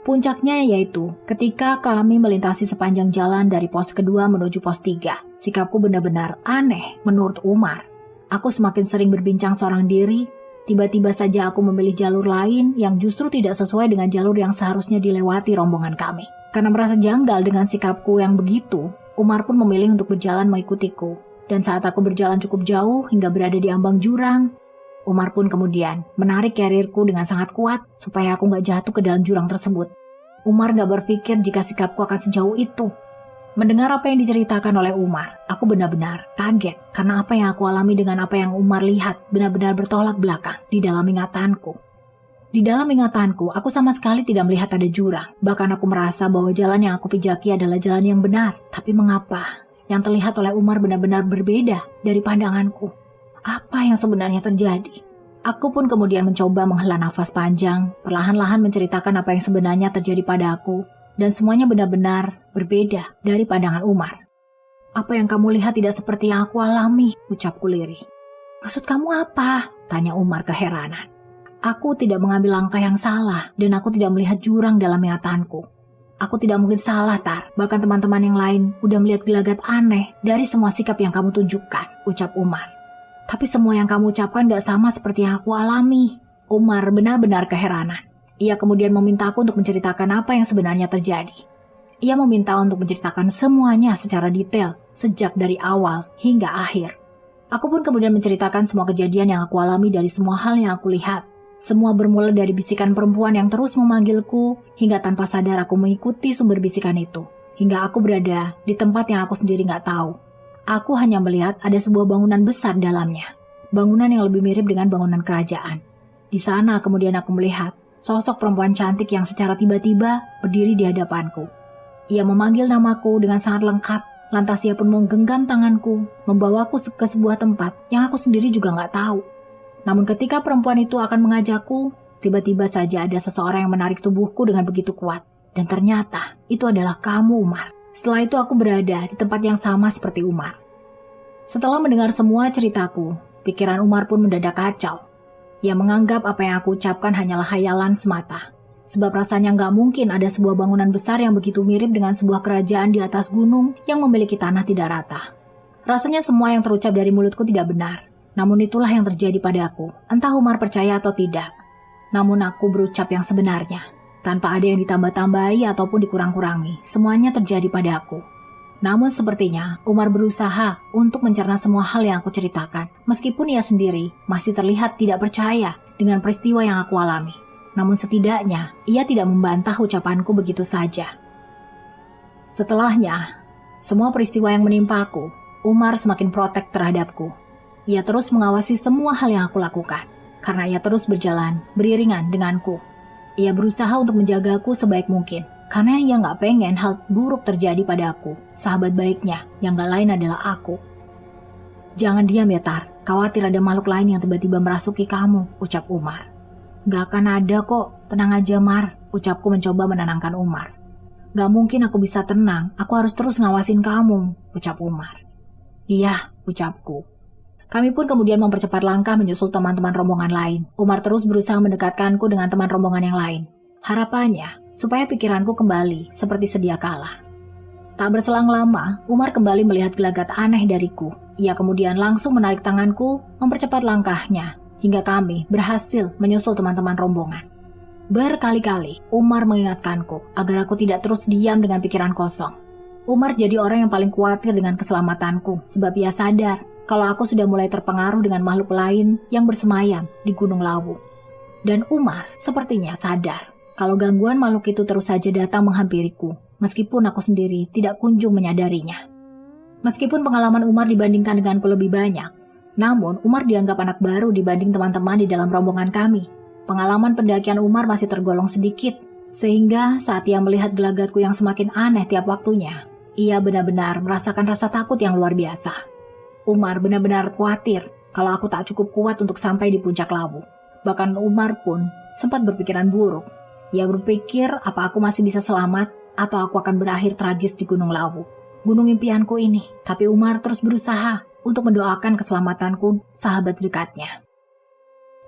[SPEAKER 1] Puncaknya yaitu ketika kami melintasi sepanjang jalan dari pos kedua menuju pos 3. Sikapku benar-benar aneh menurut Umar. Aku semakin sering berbincang seorang diri. Tiba-tiba saja aku memilih jalur lain yang justru tidak sesuai dengan jalur yang seharusnya dilewati rombongan kami. Karena merasa janggal dengan sikapku yang begitu, Umar pun memilih untuk berjalan mengikutiku. Dan saat aku berjalan cukup jauh hingga berada di ambang jurang, Umar pun kemudian menarik carrierku dengan sangat kuat supaya aku gak jatuh ke dalam jurang tersebut. Umar gak berpikir jika sikapku akan sejauh itu. Mendengar apa yang diceritakan oleh Umar, aku benar-benar kaget karena apa yang aku alami dengan apa yang Umar lihat benar-benar bertolak belakang di dalam ingatanku. Di dalam ingatanku, aku sama sekali tidak melihat ada jurang. Bahkan aku merasa bahwa jalan yang aku pijaki adalah jalan yang benar. Tapi mengapa yang terlihat oleh Umar benar-benar berbeda dari pandanganku? Apa yang sebenarnya terjadi? Aku pun kemudian mencoba menghela nafas panjang, perlahan-lahan menceritakan apa yang sebenarnya terjadi pada aku, dan semuanya benar-benar berbeda dari pandangan Umar. "Apa yang kamu lihat tidak seperti yang aku alami," ucapku lirih. "Maksud kamu apa?" tanya Umar keheranan. "Aku tidak mengambil langkah yang salah, dan aku tidak melihat jurang dalam ingatanku. Aku tidak mungkin salah, Tar. Bahkan teman-teman yang lain udah melihat gelagat aneh dari semua sikap yang kamu tunjukkan," ucap Umar. "Tapi semua yang kamu ucapkan gak sama seperti yang aku alami." Umar benar-benar keheranan. Ia kemudian meminta aku untuk menceritakan apa yang sebenarnya terjadi. Ia meminta untuk menceritakan semuanya secara detail, sejak dari awal hingga akhir. Aku pun kemudian menceritakan semua kejadian yang aku alami dari semua hal yang aku lihat. Semua bermula dari bisikan perempuan yang terus memanggilku, hingga tanpa sadar aku mengikuti sumber bisikan itu. Hingga aku berada di tempat yang aku sendiri gak tahu. Aku hanya melihat ada sebuah bangunan besar dalamnya. Bangunan yang lebih mirip dengan bangunan kerajaan. Di sana kemudian aku melihat sosok perempuan cantik yang secara tiba-tiba berdiri di hadapanku. Ia memanggil namaku dengan sangat lengkap. Lantas ia pun menggenggam tanganku, membawaku ke sebuah tempat yang aku sendiri juga gak tahu. Namun ketika perempuan itu akan mengajakku, tiba-tiba saja ada seseorang yang menarik tubuhku dengan begitu kuat. Dan ternyata itu adalah kamu, Umar. Setelah itu aku berada di tempat yang sama seperti Umar. Setelah mendengar semua ceritaku, pikiran Umar pun mendadak kacau. Ia menganggap apa yang aku ucapkan hanyalah khayalan semata. Sebab rasanya nggak mungkin ada sebuah bangunan besar yang begitu mirip dengan sebuah kerajaan di atas gunung yang memiliki tanah tidak rata. Rasanya semua yang terucap dari mulutku tidak benar. Namun itulah yang terjadi padaku, entah Umar percaya atau tidak. Namun aku berucap yang sebenarnya. Tanpa ada yang ditambah-tambahi ataupun dikurang-kurangi, semuanya terjadi padaku. Namun sepertinya Umar berusaha untuk mencerna semua hal yang aku ceritakan. Meskipun ia sendiri masih terlihat tidak percaya dengan peristiwa yang aku alami. Namun setidaknya ia tidak membantah ucapanku begitu saja. Setelahnya, semua peristiwa yang menimpaku, Umar semakin protek terhadapku. Ia terus mengawasi semua hal yang aku lakukan. Karena ia terus berjalan beriringan denganku. Ia berusaha untuk menjagaku sebaik mungkin. Karena ia gak pengen hal buruk terjadi padaku. Sahabat baiknya yang gak lain adalah aku. Jangan diam ya Tar. Khawatir ada makhluk lain yang tiba-tiba merasuki kamu, ucap Umar. Gak akan ada kok. Tenang aja Mar, ucapku mencoba menenangkan Umar. Gak mungkin aku bisa tenang. Aku harus terus ngawasin kamu, ucap Umar. Iya, ucapku. Kami pun kemudian mempercepat langkah menyusul teman-teman rombongan lain. Umar terus berusaha mendekatkanku dengan teman rombongan yang lain. Harapannya, supaya pikiranku kembali seperti sedia kala. Tak berselang lama, Umar kembali melihat gelagat aneh dariku. Ia kemudian langsung menarik tanganku, mempercepat langkahnya, hingga kami berhasil menyusul teman-teman rombongan. Berkali-kali, Umar mengingatkanku agar aku tidak terus diam dengan pikiran kosong. Umar jadi orang yang paling khawatir dengan keselamatanku, sebab ia sadar kalau aku sudah mulai terpengaruh dengan makhluk lain yang bersemayam di Gunung Lawu. Dan Umar sepertinya sadar kalau gangguan makhluk itu terus saja datang menghampiriku, meskipun aku sendiri tidak kunjung menyadarinya. Meskipun pengalaman Umar dibandingkan denganku lebih banyak, namun Umar dianggap anak baru dibanding teman-teman di dalam rombongan kami. Pengalaman pendakian Umar masih tergolong sedikit, sehingga saat ia melihat gelagatku yang semakin aneh tiap waktunya, ia benar-benar merasakan rasa takut yang luar biasa. Umar benar-benar khawatir kalau aku tak cukup kuat untuk sampai di puncak Lawu. Bahkan Umar pun sempat berpikiran buruk. Ia berpikir apa aku masih bisa selamat atau aku akan berakhir tragis di Gunung Lawu. Gunung impianku ini. Tapi Umar terus berusaha untuk mendoakan keselamatanku, sahabat dekatnya.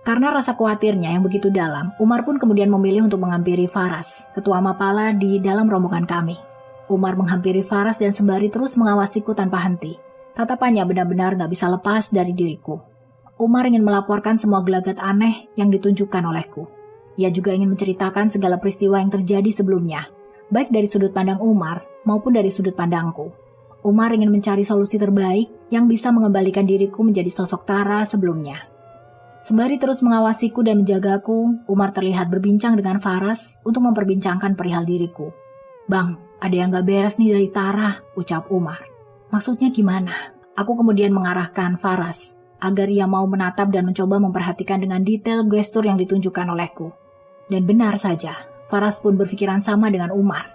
[SPEAKER 1] Karena rasa khawatirnya yang begitu dalam, Umar pun kemudian memilih untuk menghampiri Faras, ketua Mapala di dalam rombongan kami. Umar menghampiri Faras dan sembari terus mengawasiku tanpa henti. Tatapannya benar-benar gak bisa lepas dari diriku. Umar ingin melaporkan semua gelagat aneh yang ditunjukkan olehku. Ia juga ingin menceritakan segala peristiwa yang terjadi sebelumnya, baik dari sudut pandang Umar maupun dari sudut pandangku. Umar ingin mencari solusi terbaik yang bisa mengembalikan diriku menjadi sosok Tara sebelumnya. Sembari terus mengawasiku dan menjagaku, Umar terlihat berbincang dengan Faras untuk memperbincangkan perihal diriku. Bang, ada yang gak beres nih dari Tara, ucap Umar. Maksudnya gimana? Aku kemudian mengarahkan Faras agar ia mau menatap dan mencoba memperhatikan dengan detail gestur yang ditunjukkan olehku. Dan benar saja, Faras pun berpikiran sama dengan Umar.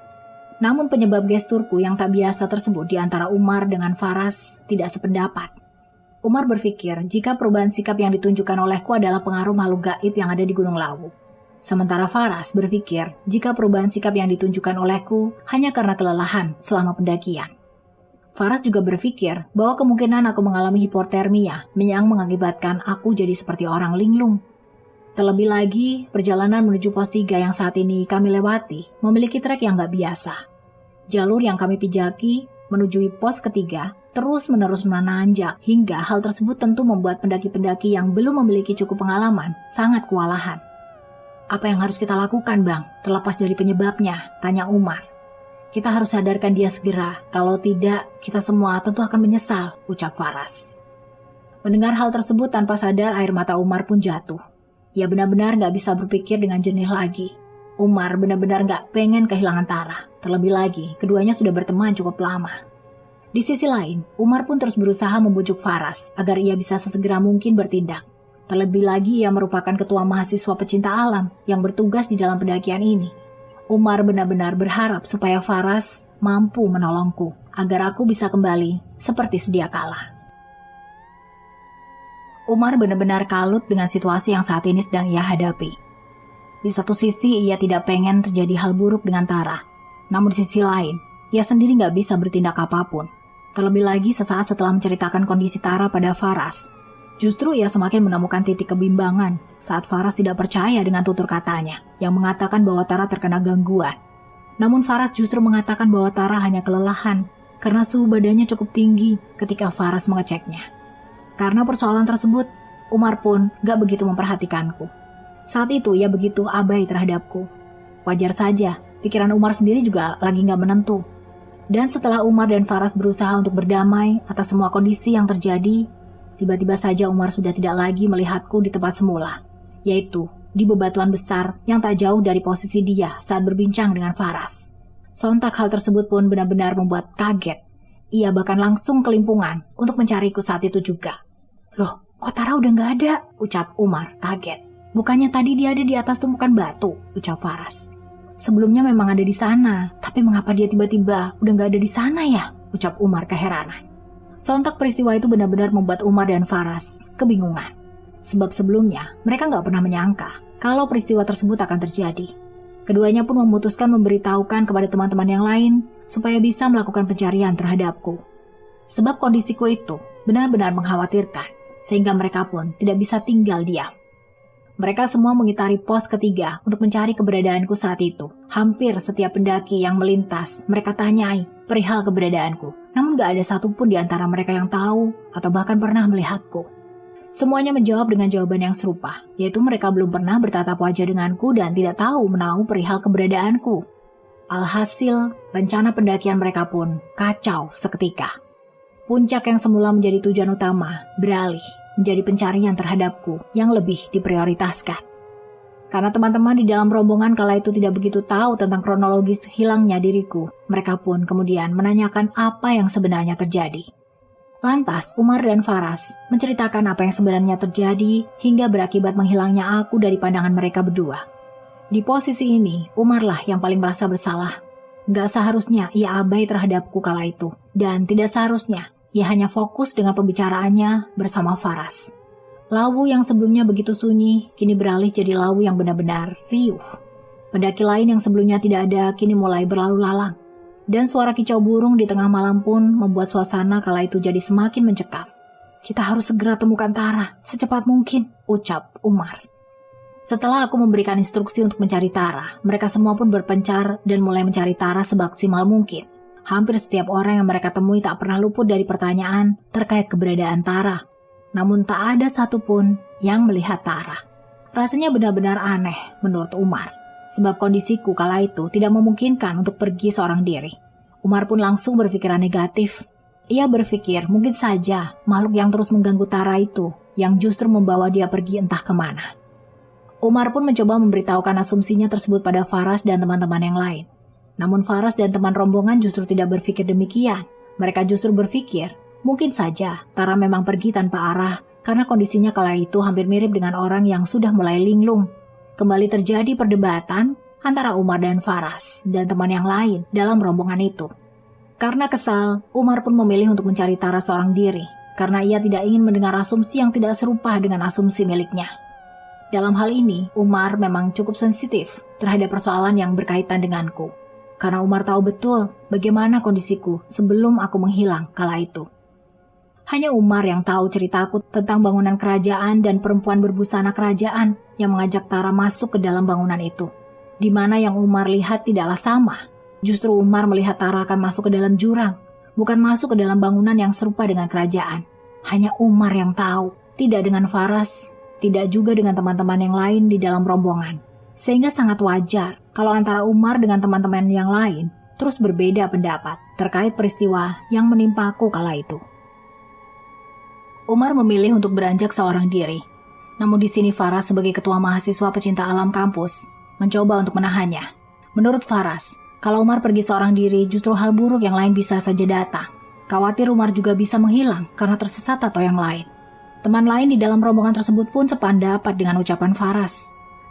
[SPEAKER 1] Namun penyebab gesturku yang tak biasa tersebut di antara Umar dengan Faras tidak sependapat. Umar berpikir jika perubahan sikap yang ditunjukkan olehku adalah pengaruh makhluk gaib yang ada di Gunung Lawu. Sementara Faras berpikir jika perubahan sikap yang ditunjukkan olehku hanya karena kelelahan selama pendakian. Faras juga berpikir bahwa kemungkinan aku mengalami hipotermia yang mengakibatkan aku jadi seperti orang linglung. Terlebih lagi, perjalanan menuju pos 3 yang saat ini kami lewati memiliki trek yang gak biasa. Jalur yang kami pijaki menuju pos ketiga terus-menerus menanjak hingga hal tersebut tentu membuat pendaki-pendaki yang belum memiliki cukup pengalaman sangat kewalahan. Apa yang harus kita lakukan, Bang? Terlepas dari penyebabnya, tanya Umar. Kita harus sadarkan dia segera, kalau tidak kita semua tentu akan menyesal, ucap Faras. Mendengar hal tersebut tanpa sadar air mata Umar pun jatuh. Ia benar-benar gak bisa berpikir dengan jernih lagi. Umar benar-benar gak pengen kehilangan Tara. Terlebih lagi, keduanya sudah berteman cukup lama. Di sisi lain, Umar pun terus berusaha membujuk Faras agar ia bisa sesegera mungkin bertindak. Terlebih lagi ia merupakan ketua mahasiswa pecinta alam yang bertugas di dalam pendakian ini. Umar benar-benar berharap supaya Faras mampu menolongku agar aku bisa kembali seperti sedia kala. Umar benar-benar kalut dengan situasi yang saat ini sedang ia hadapi. Di satu sisi ia tidak pengen terjadi hal buruk dengan Tara. Namun di sisi lain, ia sendiri gak bisa bertindak apapun. Terlebih lagi sesaat setelah menceritakan kondisi Tara pada Faras. Justru ia semakin menemukan titik kebimbangan saat Faras tidak percaya dengan tutur katanya yang mengatakan bahwa Tara terkena gangguan. Namun Faras justru mengatakan bahwa Tara hanya kelelahan karena suhu badannya cukup tinggi ketika Faras mengeceknya. Karena persoalan tersebut, Umar pun gak begitu memperhatikanku. Saat itu ia begitu abai terhadapku. Wajar saja, pikiran Umar sendiri juga lagi gak menentu. Dan setelah Umar dan Faras berusaha untuk berdamai atas semua kondisi yang terjadi, tiba-tiba saja Umar sudah tidak lagi melihatku di tempat semula, yaitu di bebatuan besar yang tak jauh dari posisi dia saat berbincang dengan Faras. Sontak hal tersebut pun benar-benar membuat kaget. Ia bahkan langsung kelimpungan untuk mencariku saat itu juga. "Loh, kok Tara udah gak ada?" ucap Umar kaget. "Bukannya tadi dia ada di atas tumpukan batu," ucap Faras. "Sebelumnya memang ada di sana, tapi mengapa dia tiba-tiba udah gak ada di sana ya?" ucap Umar keheranan. Sontak peristiwa itu benar-benar membuat Umar dan Faras kebingungan. Sebab sebelumnya mereka gak pernah menyangka kalau peristiwa tersebut akan terjadi. Keduanya pun memutuskan memberitahukan kepada teman-teman yang lain supaya bisa melakukan pencarian terhadapku. Sebab kondisiku itu benar-benar mengkhawatirkan, sehingga mereka pun tidak bisa tinggal diam. Mereka semua mengitari pos ketiga untuk mencari keberadaanku saat itu. Hampir setiap pendaki yang melintas, mereka tanyai perihal keberadaanku. Namun gak ada satupun di antara mereka yang tahu atau bahkan pernah melihatku. Semuanya menjawab dengan jawaban yang serupa, yaitu mereka belum pernah bertatap wajah denganku dan tidak tahu menahu perihal keberadaanku. Alhasil, rencana pendakian mereka pun kacau seketika. Puncak yang semula menjadi tujuan utama beralih menjadi pencarian terhadapku yang lebih diprioritaskan. Karena teman-teman di dalam rombongan kala itu tidak begitu tahu tentang kronologis hilangnya diriku, mereka pun kemudian menanyakan apa yang sebenarnya terjadi. Lantas Umar dan Faras menceritakan apa yang sebenarnya terjadi hingga berakibat menghilangnya aku dari pandangan mereka berdua. Di posisi ini, Umarlah yang paling merasa bersalah. Gak seharusnya ia abai terhadapku kala itu, dan tidak seharusnya ia hanya fokus dengan pembicaraannya bersama Faras. Lawu yang sebelumnya begitu sunyi, kini beralih jadi lawu yang benar-benar riuh. Pendaki lain yang sebelumnya tidak ada, kini mulai berlalu lalang. Dan suara kicau burung di tengah malam pun membuat suasana kala itu jadi semakin mencekam. "Kita harus segera temukan Tara, secepat mungkin," ucap Umar. Setelah aku memberikan instruksi untuk mencari Tara, mereka semua pun berpencar dan mulai mencari Tara semaksimal mungkin. Hampir setiap orang yang mereka temui tak pernah luput dari pertanyaan terkait keberadaan Tara. Namun tak ada satupun yang melihat Tara. Rasanya benar-benar aneh menurut Umar. Sebab kondisiku kala itu tidak memungkinkan untuk pergi seorang diri. Umar pun langsung berpikiran negatif. Ia berpikir mungkin saja makhluk yang terus mengganggu Tara itu yang justru membawa dia pergi entah kemana. Umar pun mencoba memberitahukan asumsinya tersebut pada Faras dan teman-teman yang lain. Namun Faras dan teman rombongan justru tidak berpikir demikian. Mereka justru berpikir, mungkin saja Tara memang pergi tanpa arah karena kondisinya kala itu hampir mirip dengan orang yang sudah mulai linglung. Kembali terjadi perdebatan antara Umar dan Faras dan teman yang lain dalam rombongan itu. Karena kesal, Umar pun memilih untuk mencari Tara seorang diri karena ia tidak ingin mendengar asumsi yang tidak serupa dengan asumsi miliknya. Dalam hal ini, Umar memang cukup sensitif terhadap persoalan yang berkaitan denganku. Karena Umar tahu betul bagaimana kondisiku sebelum aku menghilang kala itu. Hanya Umar yang tahu ceritaku tentang bangunan kerajaan dan perempuan berbusana kerajaan yang mengajak Tara masuk ke dalam bangunan itu. Di mana yang Umar lihat tidaklah sama. Justru Umar melihat Tara akan masuk ke dalam jurang, bukan masuk ke dalam bangunan yang serupa dengan kerajaan. Hanya Umar yang tahu, tidak dengan Faras, tidak juga dengan teman-teman yang lain di dalam rombongan. Sehingga sangat wajar kalau antara Umar dengan teman-teman yang lain terus berbeda pendapat terkait peristiwa yang menimpaku kala itu. Umar memilih untuk beranjak seorang diri. Namun di sini Faras sebagai ketua mahasiswa pecinta alam kampus mencoba untuk menahannya. Menurut Faras, kalau Umar pergi seorang diri justru hal buruk yang lain bisa saja datang. Khawatir Umar juga bisa menghilang karena tersesat atau yang lain. Teman lain di dalam rombongan tersebut pun sependapat dengan ucapan Faras.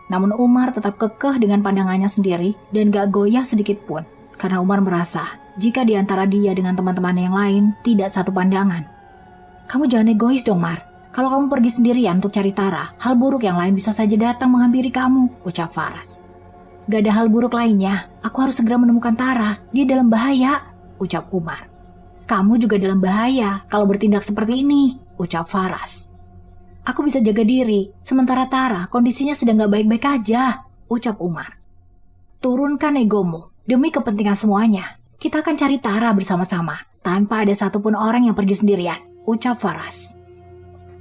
[SPEAKER 1] Namun Umar tetap kekeh dengan pandangannya sendiri dan gak goyah sedikit pun. Karena Umar merasa jika di antara dia dengan teman-teman yang lain tidak satu pandangan. "Kamu jangan egois dong, Mar. Kalau kamu pergi sendirian untuk cari Tara, hal buruk yang lain bisa saja datang menghampiri kamu, ucap Faras. Gak ada hal buruk lainnya, aku harus segera menemukan Tara, dia dalam bahaya, ucap Umar. Kamu juga dalam bahaya kalau bertindak seperti ini, ucap Faras. Aku bisa jaga diri, sementara Tara kondisinya sedang gak baik-baik aja, ucap Umar. Turunkan egomu, demi kepentingan semuanya. Kita akan cari Tara bersama-sama, tanpa ada satupun orang yang pergi sendirian, ucap Faras.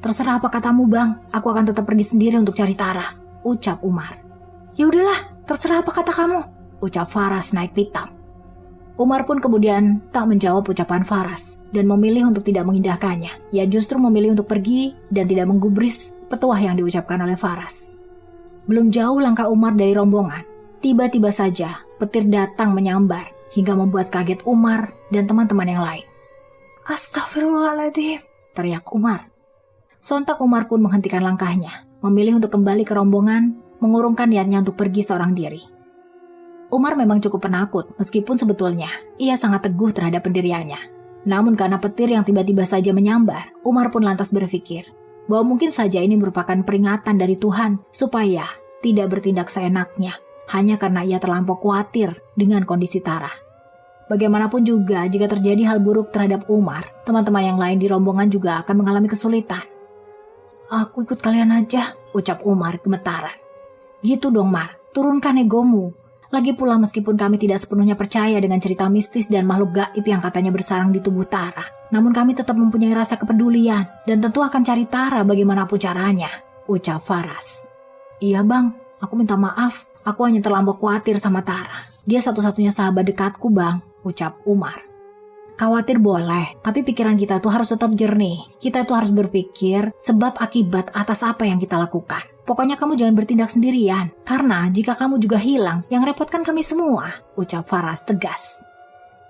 [SPEAKER 1] Terserah apa katamu bang, aku akan tetap pergi sendiri untuk cari Tara, ucap Umar. Ya udahlah, terserah apa kata kamu, ucap Faras naik pitam. Umar pun kemudian tak menjawab ucapan Faras dan memilih untuk tidak mengindahkannya. Ia justru memilih untuk pergi dan tidak menggubris petuah yang diucapkan oleh Faras. Belum jauh langkah Umar dari rombongan, tiba-tiba saja petir datang menyambar hingga membuat kaget Umar dan teman-teman yang lain. Astagfirullahaladzim, teriak Umar. Sontak Umar pun menghentikan langkahnya, memilih untuk kembali ke rombongan, mengurungkan niatnya untuk pergi seorang diri. Umar memang cukup penakut, meskipun sebetulnya ia sangat teguh terhadap pendiriannya. Namun karena petir yang tiba-tiba saja menyambar, Umar pun lantas berpikir bahwa mungkin saja ini merupakan peringatan dari Tuhan supaya tidak bertindak seenaknya, hanya karena ia terlampau khawatir dengan kondisi Tara. Bagaimanapun juga, jika terjadi hal buruk terhadap Umar, teman-teman yang lain di rombongan juga akan mengalami kesulitan. Aku ikut kalian aja, ucap Umar gemetaran. Gitu dong Mar, turunkan egomu. Lagi pula meskipun kami tidak sepenuhnya percaya dengan cerita mistis dan makhluk gaib yang katanya bersarang di tubuh Tara, namun kami tetap mempunyai rasa kepedulian dan tentu akan cari Tara bagaimanapun caranya, ucap Faras. Iya bang, aku minta maaf, aku hanya terlampau khawatir sama Tara. Dia satu-satunya sahabat dekatku bang, ucap Umar. Khawatir boleh, tapi pikiran kita tuh harus tetap jernih. Kita tuh harus berpikir sebab akibat atas apa yang kita lakukan. Pokoknya kamu jangan bertindak sendirian, karena jika kamu juga hilang, yang repotkan kami semua, ucap Faras tegas.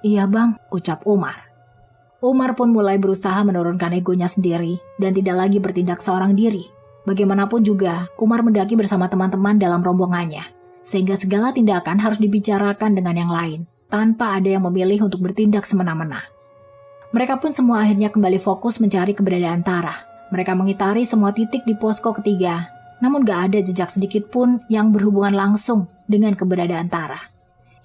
[SPEAKER 1] Iya bang, ucap Umar. Umar pun mulai berusaha menurunkan egonya sendiri dan tidak lagi bertindak seorang diri. Bagaimanapun juga, Umar mendaki bersama teman-teman dalam rombongannya, sehingga segala tindakan harus dibicarakan dengan yang lain, tanpa ada yang memilih untuk bertindak semena-mena. Mereka pun semua akhirnya kembali fokus mencari keberadaan Tara. Mereka mengitari semua titik di posko ketiga, namun gak ada jejak sedikit pun yang berhubungan langsung dengan keberadaan Tara.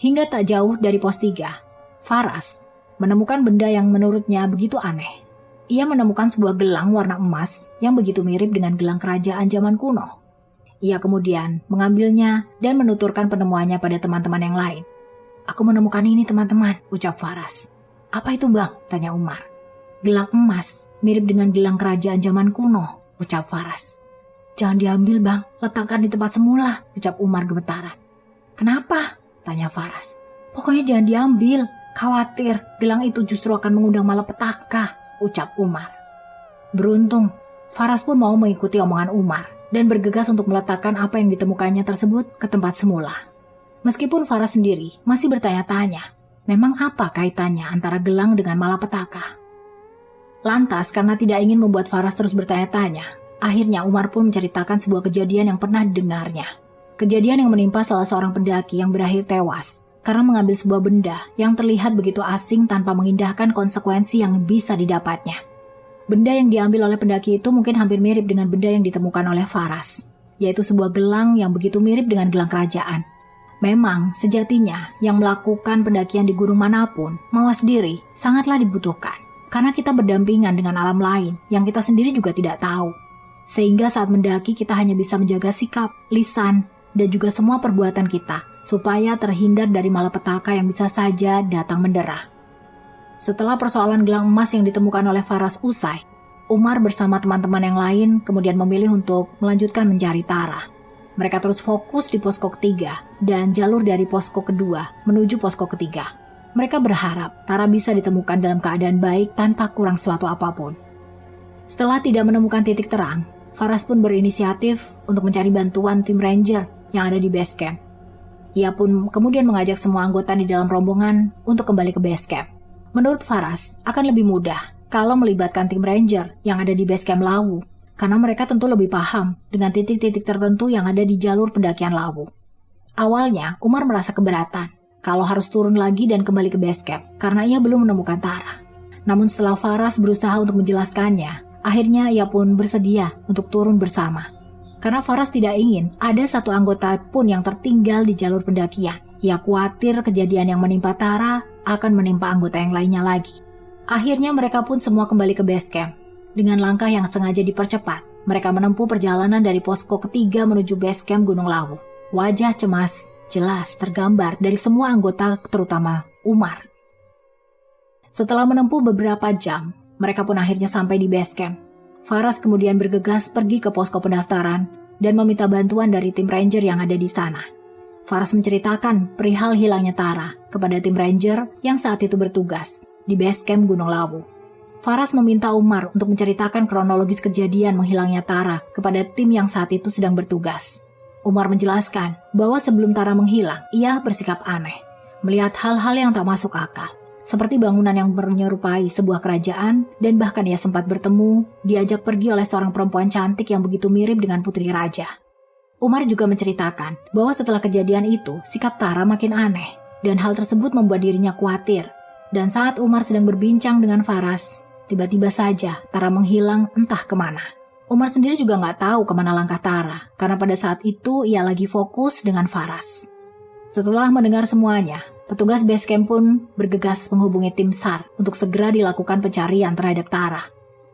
[SPEAKER 1] Hingga tak jauh dari pos 3, Faras menemukan benda yang menurutnya begitu aneh. Ia menemukan sebuah gelang warna emas yang begitu mirip dengan gelang kerajaan zaman kuno. Ia kemudian mengambilnya dan menuturkan penemuannya pada teman-teman yang lain. Aku menemukan ini teman-teman, ucap Faras. Apa itu bang? Tanya Umar. Gelang emas, mirip dengan gelang kerajaan zaman kuno, ucap Faras. Jangan diambil bang, letakkan di tempat semula, ucap Umar gemetaran. Kenapa? Tanya Faras. Pokoknya jangan diambil, khawatir gelang itu justru akan mengundang malapetaka, ucap Umar. Beruntung, Faras pun mau mengikuti omongan Umar dan bergegas untuk meletakkan apa yang ditemukannya tersebut ke tempat semula. Meskipun Faras sendiri masih bertanya-tanya, memang apa kaitannya antara gelang dengan malapetaka? Lantas, karena tidak ingin membuat Faras terus bertanya-tanya, akhirnya Umar pun menceritakan sebuah kejadian yang pernah didengarnya. Kejadian yang menimpa salah seorang pendaki yang berakhir tewas karena mengambil sebuah benda yang terlihat begitu asing tanpa mengindahkan konsekuensi yang bisa didapatnya. Benda yang diambil oleh pendaki itu mungkin hampir mirip dengan benda yang ditemukan oleh Faras, yaitu sebuah gelang yang begitu mirip dengan gelang kerajaan. Memang, sejatinya yang melakukan pendakian di gunung manapun, mawas diri sangatlah dibutuhkan. Karena kita berdampingan dengan alam lain yang kita sendiri juga tidak tahu. Sehingga saat mendaki kita hanya bisa menjaga sikap, lisan, dan juga semua perbuatan kita, supaya terhindar dari malapetaka yang bisa saja datang mendera. Setelah persoalan gelang emas yang ditemukan oleh Faras usai, Umar bersama teman-teman yang lain kemudian memilih untuk melanjutkan mencari Tara. Mereka terus fokus di posko ketiga dan jalur dari posko kedua menuju posko ketiga. Mereka berharap Tara bisa ditemukan dalam keadaan baik tanpa kurang suatu apapun. Setelah tidak menemukan titik terang, Faras pun berinisiatif untuk mencari bantuan tim ranger yang ada di base camp. Ia pun kemudian mengajak semua anggota di dalam rombongan untuk kembali ke base camp. Menurut Faras, akan lebih mudah kalau melibatkan tim ranger yang ada di base camp Lawu, karena mereka tentu lebih paham dengan titik-titik tertentu yang ada di jalur pendakian Lawu. Awalnya, Umar merasa keberatan kalau harus turun lagi dan kembali ke base camp karena ia belum menemukan Tara. Namun setelah Faras berusaha untuk menjelaskannya, Akhirnya ia pun bersedia untuk turun bersama. Karena Faras tidak ingin ada satu anggota pun yang tertinggal di jalur pendakian. Ia khawatir kejadian yang menimpa Tara akan menimpa anggota yang lainnya lagi. Akhirnya mereka pun semua kembali ke base camp. Dengan langkah yang sengaja dipercepat, mereka menempuh perjalanan dari posko ketiga menuju base camp Gunung Lawu. Wajah cemas jelas tergambar dari semua anggota, terutama Umar. Setelah menempuh beberapa jam, mereka pun akhirnya sampai di base camp. Faras kemudian bergegas pergi ke posko pendaftaran dan meminta bantuan dari tim ranger yang ada di sana. Faras menceritakan perihal hilangnya Tara kepada tim ranger yang saat itu bertugas di base camp Gunung Lawu. Faras meminta Umar untuk menceritakan kronologis kejadian menghilangnya Tara kepada tim yang saat itu sedang bertugas. Umar menjelaskan bahwa sebelum Tara menghilang, ia bersikap aneh, melihat hal-hal yang tak masuk akal. Seperti bangunan yang menyerupai sebuah kerajaan, dan bahkan ia sempat bertemu, diajak pergi oleh seorang perempuan cantik yang begitu mirip dengan putri raja. Umar juga menceritakan bahwa setelah kejadian itu, sikap Tara makin aneh, dan hal tersebut membuat dirinya khawatir. Dan saat Umar sedang berbincang dengan Faras, tiba-tiba saja Tara menghilang entah kemana. Umar sendiri juga nggak tahu kemana langkah Tara, karena pada saat itu ia lagi fokus dengan Faras. Setelah mendengar semuanya, petugas base camp pun bergegas menghubungi tim SAR untuk segera dilakukan pencarian terhadap Tara.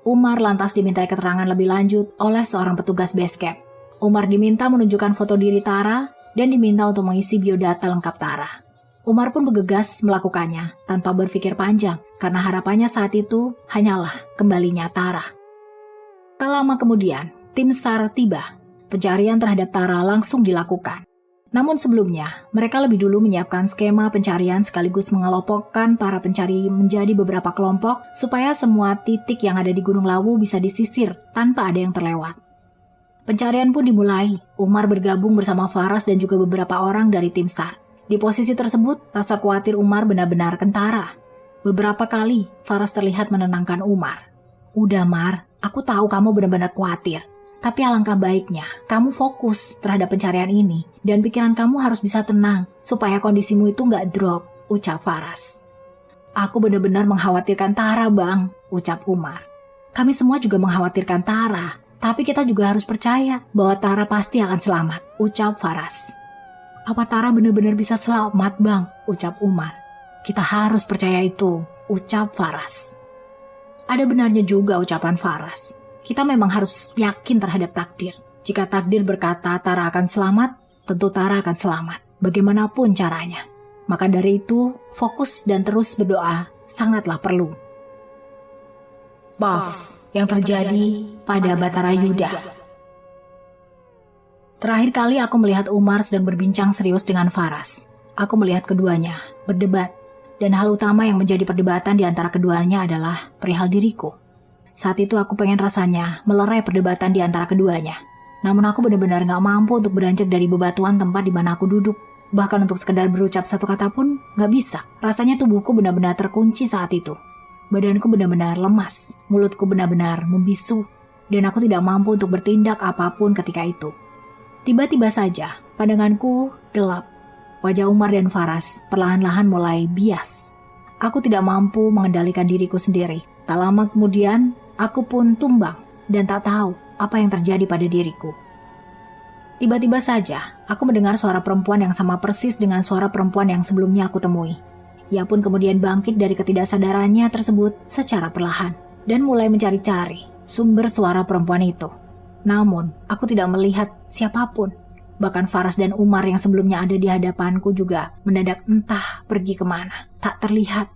[SPEAKER 1] Umar lantas dimintai keterangan lebih lanjut oleh seorang petugas base camp. Umar diminta menunjukkan foto diri Tara dan diminta untuk mengisi biodata lengkap Tara. Umar pun bergegas melakukannya tanpa berpikir panjang karena harapannya saat itu hanyalah kembalinya Tara. Tak lama kemudian, tim SAR tiba. Pencarian terhadap Tara langsung dilakukan. Namun sebelumnya, mereka lebih dulu menyiapkan skema pencarian sekaligus mengelompokkan para pencari menjadi beberapa kelompok supaya semua titik yang ada di Gunung Lawu bisa disisir tanpa ada yang terlewat. Pencarian pun dimulai. Umar bergabung bersama Faras dan juga beberapa orang dari tim SAR. Di posisi tersebut, rasa khawatir Umar benar-benar kentara. Beberapa kali, Faras terlihat menenangkan Umar. "Udah Mar, aku tahu kamu benar-benar khawatir. Tapi alangkah baiknya, kamu fokus terhadap pencarian ini dan pikiran kamu harus bisa tenang supaya kondisimu itu nggak drop," ucap Faras. "Aku benar-benar mengkhawatirkan Tara, Bang," ucap Umar. "Kami semua juga mengkhawatirkan Tara, tapi kita juga harus percaya bahwa Tara pasti akan selamat," ucap Faras. "Apa Tara benar-benar bisa selamat, Bang?" ucap Umar. "Kita harus percaya itu," ucap Faras. Ada benarnya juga ucapan Faras. Kita memang harus yakin terhadap takdir. Jika takdir berkata Tara akan selamat, tentu Tara akan selamat, bagaimanapun caranya. Maka dari itu, fokus dan terus berdoa sangatlah perlu. Puff yang terjadi pada Batara Yuda. Terakhir kali aku melihat Umar sedang berbincang serius dengan Faras. Aku melihat keduanya berdebat, dan hal utama yang menjadi perdebatan di antara keduanya adalah perihal diriku. Saat itu aku pengen rasanya melerai perdebatan di antara keduanya. Namun aku benar-benar gak mampu untuk beranjak dari bebatuan tempat di mana aku duduk. Bahkan untuk sekedar berucap satu kata pun gak bisa. Rasanya tubuhku benar-benar terkunci saat itu. Badanku benar-benar lemas. Mulutku benar-benar membisu. Dan aku tidak mampu untuk bertindak apapun ketika itu. Tiba-tiba saja pandanganku gelap. Wajah Umar dan Faras perlahan-lahan mulai bias. Aku tidak mampu mengendalikan diriku sendiri. Tak lama kemudian, aku pun tumbang dan tak tahu apa yang terjadi pada diriku. Tiba-tiba saja, aku mendengar suara perempuan yang sama persis dengan suara perempuan yang sebelumnya aku temui. Ia pun kemudian bangkit dari ketidaksadarannya tersebut secara perlahan dan mulai mencari-cari sumber suara perempuan itu. Namun, aku tidak melihat siapapun. Bahkan Faras dan Umar yang sebelumnya ada di hadapanku juga mendadak entah pergi kemana. Tak terlihat.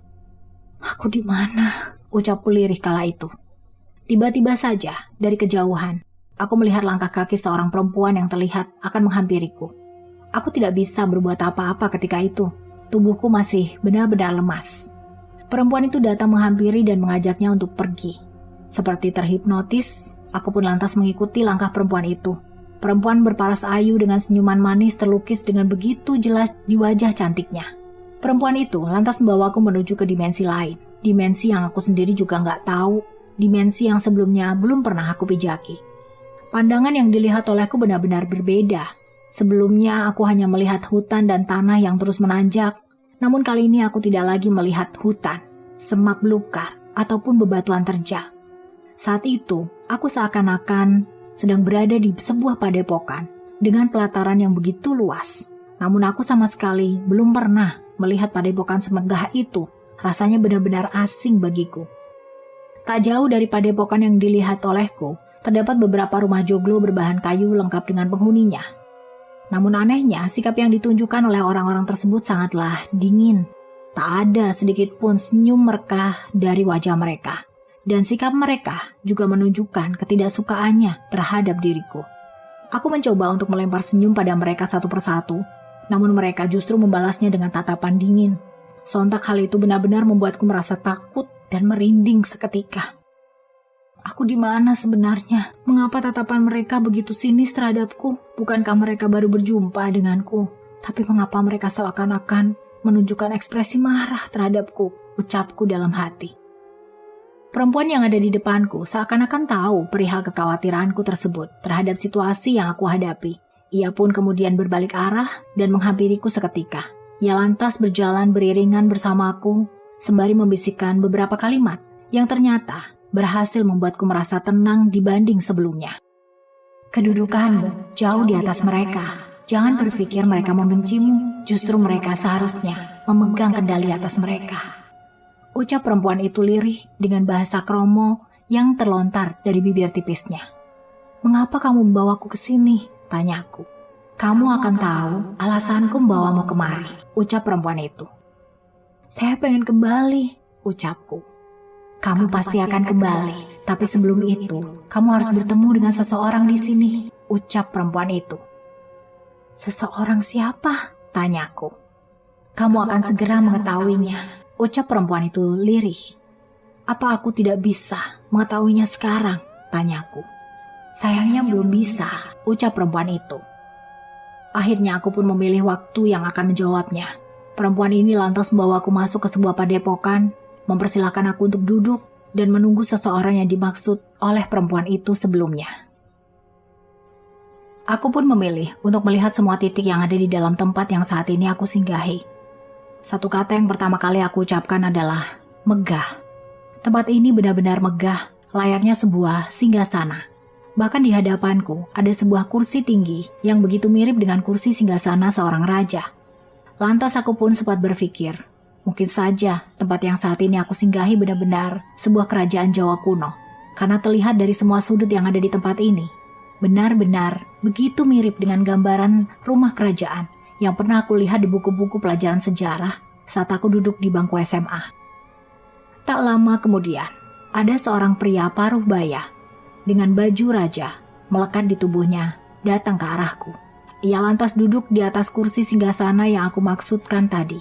[SPEAKER 1] "Aku di mana?" ucapku lirih kala itu. Tiba-tiba saja, dari kejauhan, aku melihat langkah kaki seorang perempuan yang terlihat akan menghampiriku. Aku tidak bisa berbuat apa-apa ketika itu. Tubuhku masih benar-benar lemas. Perempuan itu datang menghampiri dan mengajaknya untuk pergi. Seperti terhipnotis, aku pun lantas mengikuti langkah perempuan itu. Perempuan berparas ayu dengan senyuman manis terlukis dengan begitu jelas di wajah cantiknya. Perempuan itu lantas membawaku menuju ke dimensi lain. Dimensi yang aku sendiri juga nggak tahu. Dimensi yang sebelumnya belum pernah aku pijaki. Pandangan yang dilihat olehku benar-benar berbeda. Sebelumnya aku hanya melihat hutan dan tanah yang terus menanjak. Namun kali ini aku tidak lagi melihat hutan, semak belukar, ataupun bebatuan terjal. Saat itu, aku seakan-akan sedang berada di sebuah padepokan dengan pelataran yang begitu luas. Namun aku sama sekali belum pernah melihat padepokan semegah itu. Rasanya benar-benar asing bagiku. Tak jauh dari padepokan yang dilihat olehku, terdapat beberapa rumah joglo berbahan kayu lengkap dengan penghuninya. Namun anehnya, sikap yang ditunjukkan oleh orang-orang tersebut sangatlah dingin. Tak ada sedikit pun senyum mereka dari wajah mereka. Dan sikap mereka juga menunjukkan ketidaksukaannya terhadap diriku. Aku mencoba untuk melempar senyum pada mereka satu persatu, namun mereka justru membalasnya dengan tatapan dingin. Sontak hal itu benar-benar membuatku merasa takut dan merinding seketika. Aku di mana sebenarnya? Mengapa tatapan mereka begitu sinis terhadapku? Bukankah mereka baru berjumpa denganku? Tapi mengapa mereka seakan-akan menunjukkan ekspresi marah terhadapku? Ucapku dalam hati. Perempuan yang ada di depanku seakan-akan tahu perihal kekhawatiranku tersebut terhadap situasi yang aku hadapi. Ia pun kemudian berbalik arah dan menghampiriku seketika. Ia lantas berjalan beriringan bersamaku sembari membisikkan beberapa kalimat yang ternyata berhasil membuatku merasa tenang dibanding sebelumnya. Kedudukanmu jauh di atas mereka. Jangan berpikir mereka membencimu, justru mereka seharusnya memegang kendali atas mereka. Ucap perempuan itu lirih dengan bahasa kromo yang terlontar dari bibir tipisnya. Mengapa kamu membawaku ke sini? Tanyaku. Kamu akan tahu alasanku membawamu kemari, ucap perempuan itu. Saya pengen kembali, ucapku. Kamu pasti akan kembali, tapi sebelum itu, kamu harus bertemu dengan seseorang di sini, ucap perempuan itu. Seseorang siapa? Tanyaku. Kamu akan segera mengetahuinya, ucap perempuan itu lirih. Apa aku tidak bisa mengetahuinya sekarang? Tanyaku. Sayangnya belum bisa, ucap perempuan itu. Akhirnya aku pun memilih waktu yang akan menjawabnya. Perempuan ini lantas membawaku masuk ke sebuah padepokan, mempersilahkan aku untuk duduk dan menunggu seseorang yang dimaksud oleh perempuan itu sebelumnya. Aku pun memilih untuk melihat semua titik yang ada di dalam tempat yang saat ini aku singgahi. Satu kata yang pertama kali aku ucapkan adalah megah. Tempat ini benar-benar megah, layaknya sebuah singgasana. Bahkan di hadapanku ada sebuah kursi tinggi yang begitu mirip dengan kursi singgasana seorang raja. Lantas aku pun sempat berpikir, mungkin saja tempat yang saat ini aku singgahi benar-benar sebuah kerajaan Jawa kuno. Karena terlihat dari semua sudut yang ada di tempat ini, benar-benar begitu mirip dengan gambaran rumah kerajaan yang pernah aku lihat di buku-buku pelajaran sejarah saat aku duduk di bangku SMA. Tak lama kemudian, ada seorang pria paruh baya dengan baju raja melekat di tubuhnya datang ke arahku. Ia lantas duduk di atas kursi singgasana yang aku maksudkan tadi.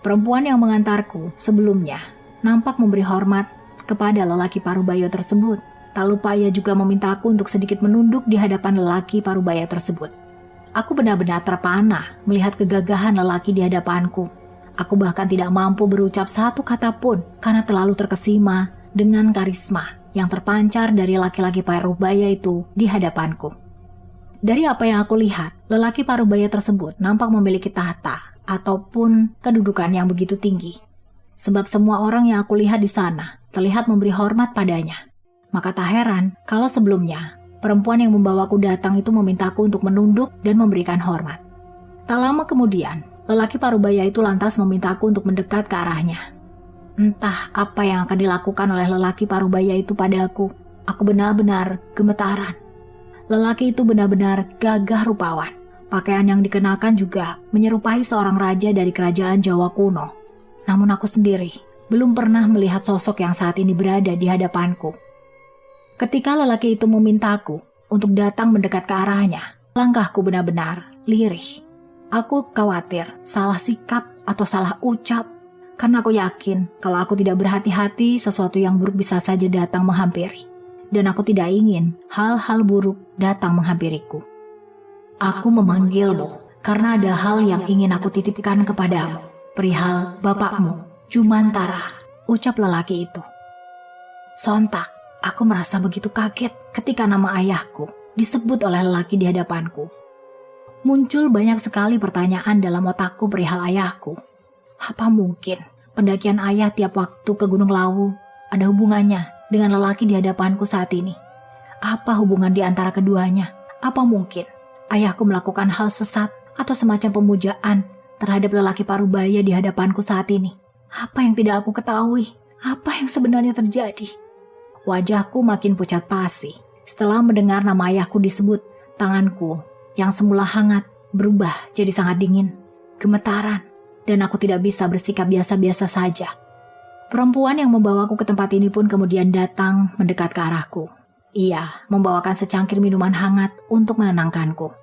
[SPEAKER 1] Perempuan yang mengantarku sebelumnya nampak memberi hormat kepada lelaki parubaya tersebut. Tak lupa ia juga memintaku untuk sedikit menunduk di hadapan lelaki parubaya tersebut. Aku benar-benar terpana melihat kegagahan lelaki di hadapanku. Aku bahkan tidak mampu berucap satu kata pun karena terlalu terkesima dengan karisma yang terpancar dari laki-laki parubaya itu di hadapanku. Dari apa yang aku lihat, lelaki parubaya tersebut nampak memiliki tahta ataupun kedudukan yang begitu tinggi. Sebab semua orang yang aku lihat di sana terlihat memberi hormat padanya. Maka tak heran kalau sebelumnya perempuan yang membawaku datang itu memintaku untuk menunduk dan memberikan hormat. Tak lama kemudian, lelaki parubaya itu lantas memintaku untuk mendekat ke arahnya. Entah apa yang akan dilakukan oleh lelaki parubaya itu padaku. Aku benar-benar gemetaran. Lelaki itu benar-benar gagah rupawan. Pakaian yang dikenakan juga menyerupai seorang raja dari kerajaan Jawa kuno. Namun aku sendiri belum pernah melihat sosok yang saat ini berada di hadapanku. Ketika lelaki itu memintaku untuk datang mendekat ke arahnya, langkahku benar-benar lirih. Aku khawatir salah sikap atau salah ucap. Karena aku yakin kalau aku tidak berhati-hati sesuatu yang buruk bisa saja datang menghampiri. Dan aku tidak ingin hal-hal buruk datang menghampiriku. Aku memanggilmu karena ada hal yang ingin aku titipkan kepadamu. Perihal bapakmu, Jumantara, ucap lelaki itu. Sontak, aku merasa begitu kaget ketika nama ayahku disebut oleh lelaki di hadapanku. Muncul banyak sekali pertanyaan dalam otakku perihal ayahku. Apa mungkin pendakian ayah tiap waktu ke Gunung Lawu ada hubungannya dengan lelaki di hadapanku saat ini? Apa hubungan di antara keduanya? Apa mungkin ayahku melakukan hal sesat atau semacam pemujaan terhadap lelaki parubaya di hadapanku saat ini? Apa yang tidak aku ketahui? Apa yang sebenarnya terjadi? Wajahku makin pucat pasi. Setelah mendengar nama ayahku disebut, tanganku yang semula hangat berubah jadi sangat dingin, gemetaran, dan aku tidak bisa bersikap biasa-biasa saja. Perempuan yang membawaku ke tempat ini pun kemudian datang mendekat ke arahku. Ia membawakan secangkir minuman hangat untuk menenangkanku.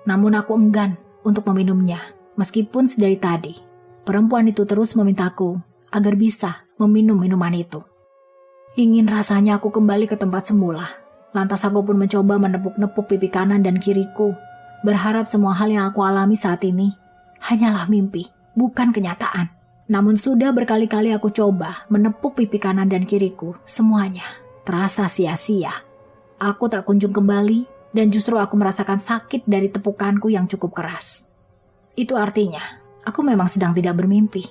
[SPEAKER 1] Namun aku enggan untuk meminumnya, meskipun sedari tadi perempuan itu terus memintaku agar bisa meminum minuman itu. Ingin rasanya aku kembali ke tempat semula. Lantas aku pun mencoba menepuk-nepuk pipi kanan dan kiriku, berharap semua hal yang aku alami saat ini hanyalah mimpi, bukan kenyataan. Namun sudah berkali-kali aku coba menepuk pipi kanan dan kiriku, semuanya terasa sia-sia. Aku tak kunjung kembali dan justru aku merasakan sakit dari tepukanku yang cukup keras. Itu artinya aku memang sedang tidak bermimpi.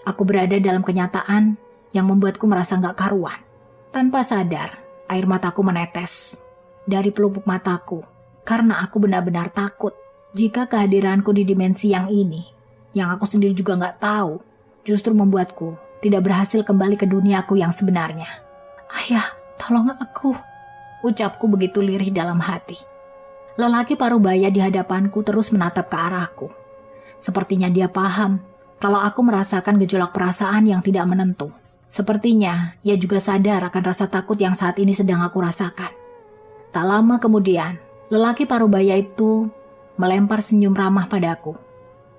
[SPEAKER 1] Aku berada dalam kenyataan yang membuatku merasa gak karuan. Tanpa sadar, air mataku menetes dari pelupuk mataku karena aku benar-benar takut jika kehadiranku di dimensi yang ini, yang aku sendiri juga gak tahu, justru membuatku tidak berhasil kembali ke duniaku yang sebenarnya. Ayah, tolong aku, ucapku begitu lirih dalam hati. Lelaki parubaya di hadapanku terus menatap ke arahku. Sepertinya dia paham kalau aku merasakan gejolak perasaan yang tidak menentu. Sepertinya ia juga sadar akan rasa takut yang saat ini sedang aku rasakan. Tak lama kemudian, lelaki parubaya itu melempar senyum ramah padaku.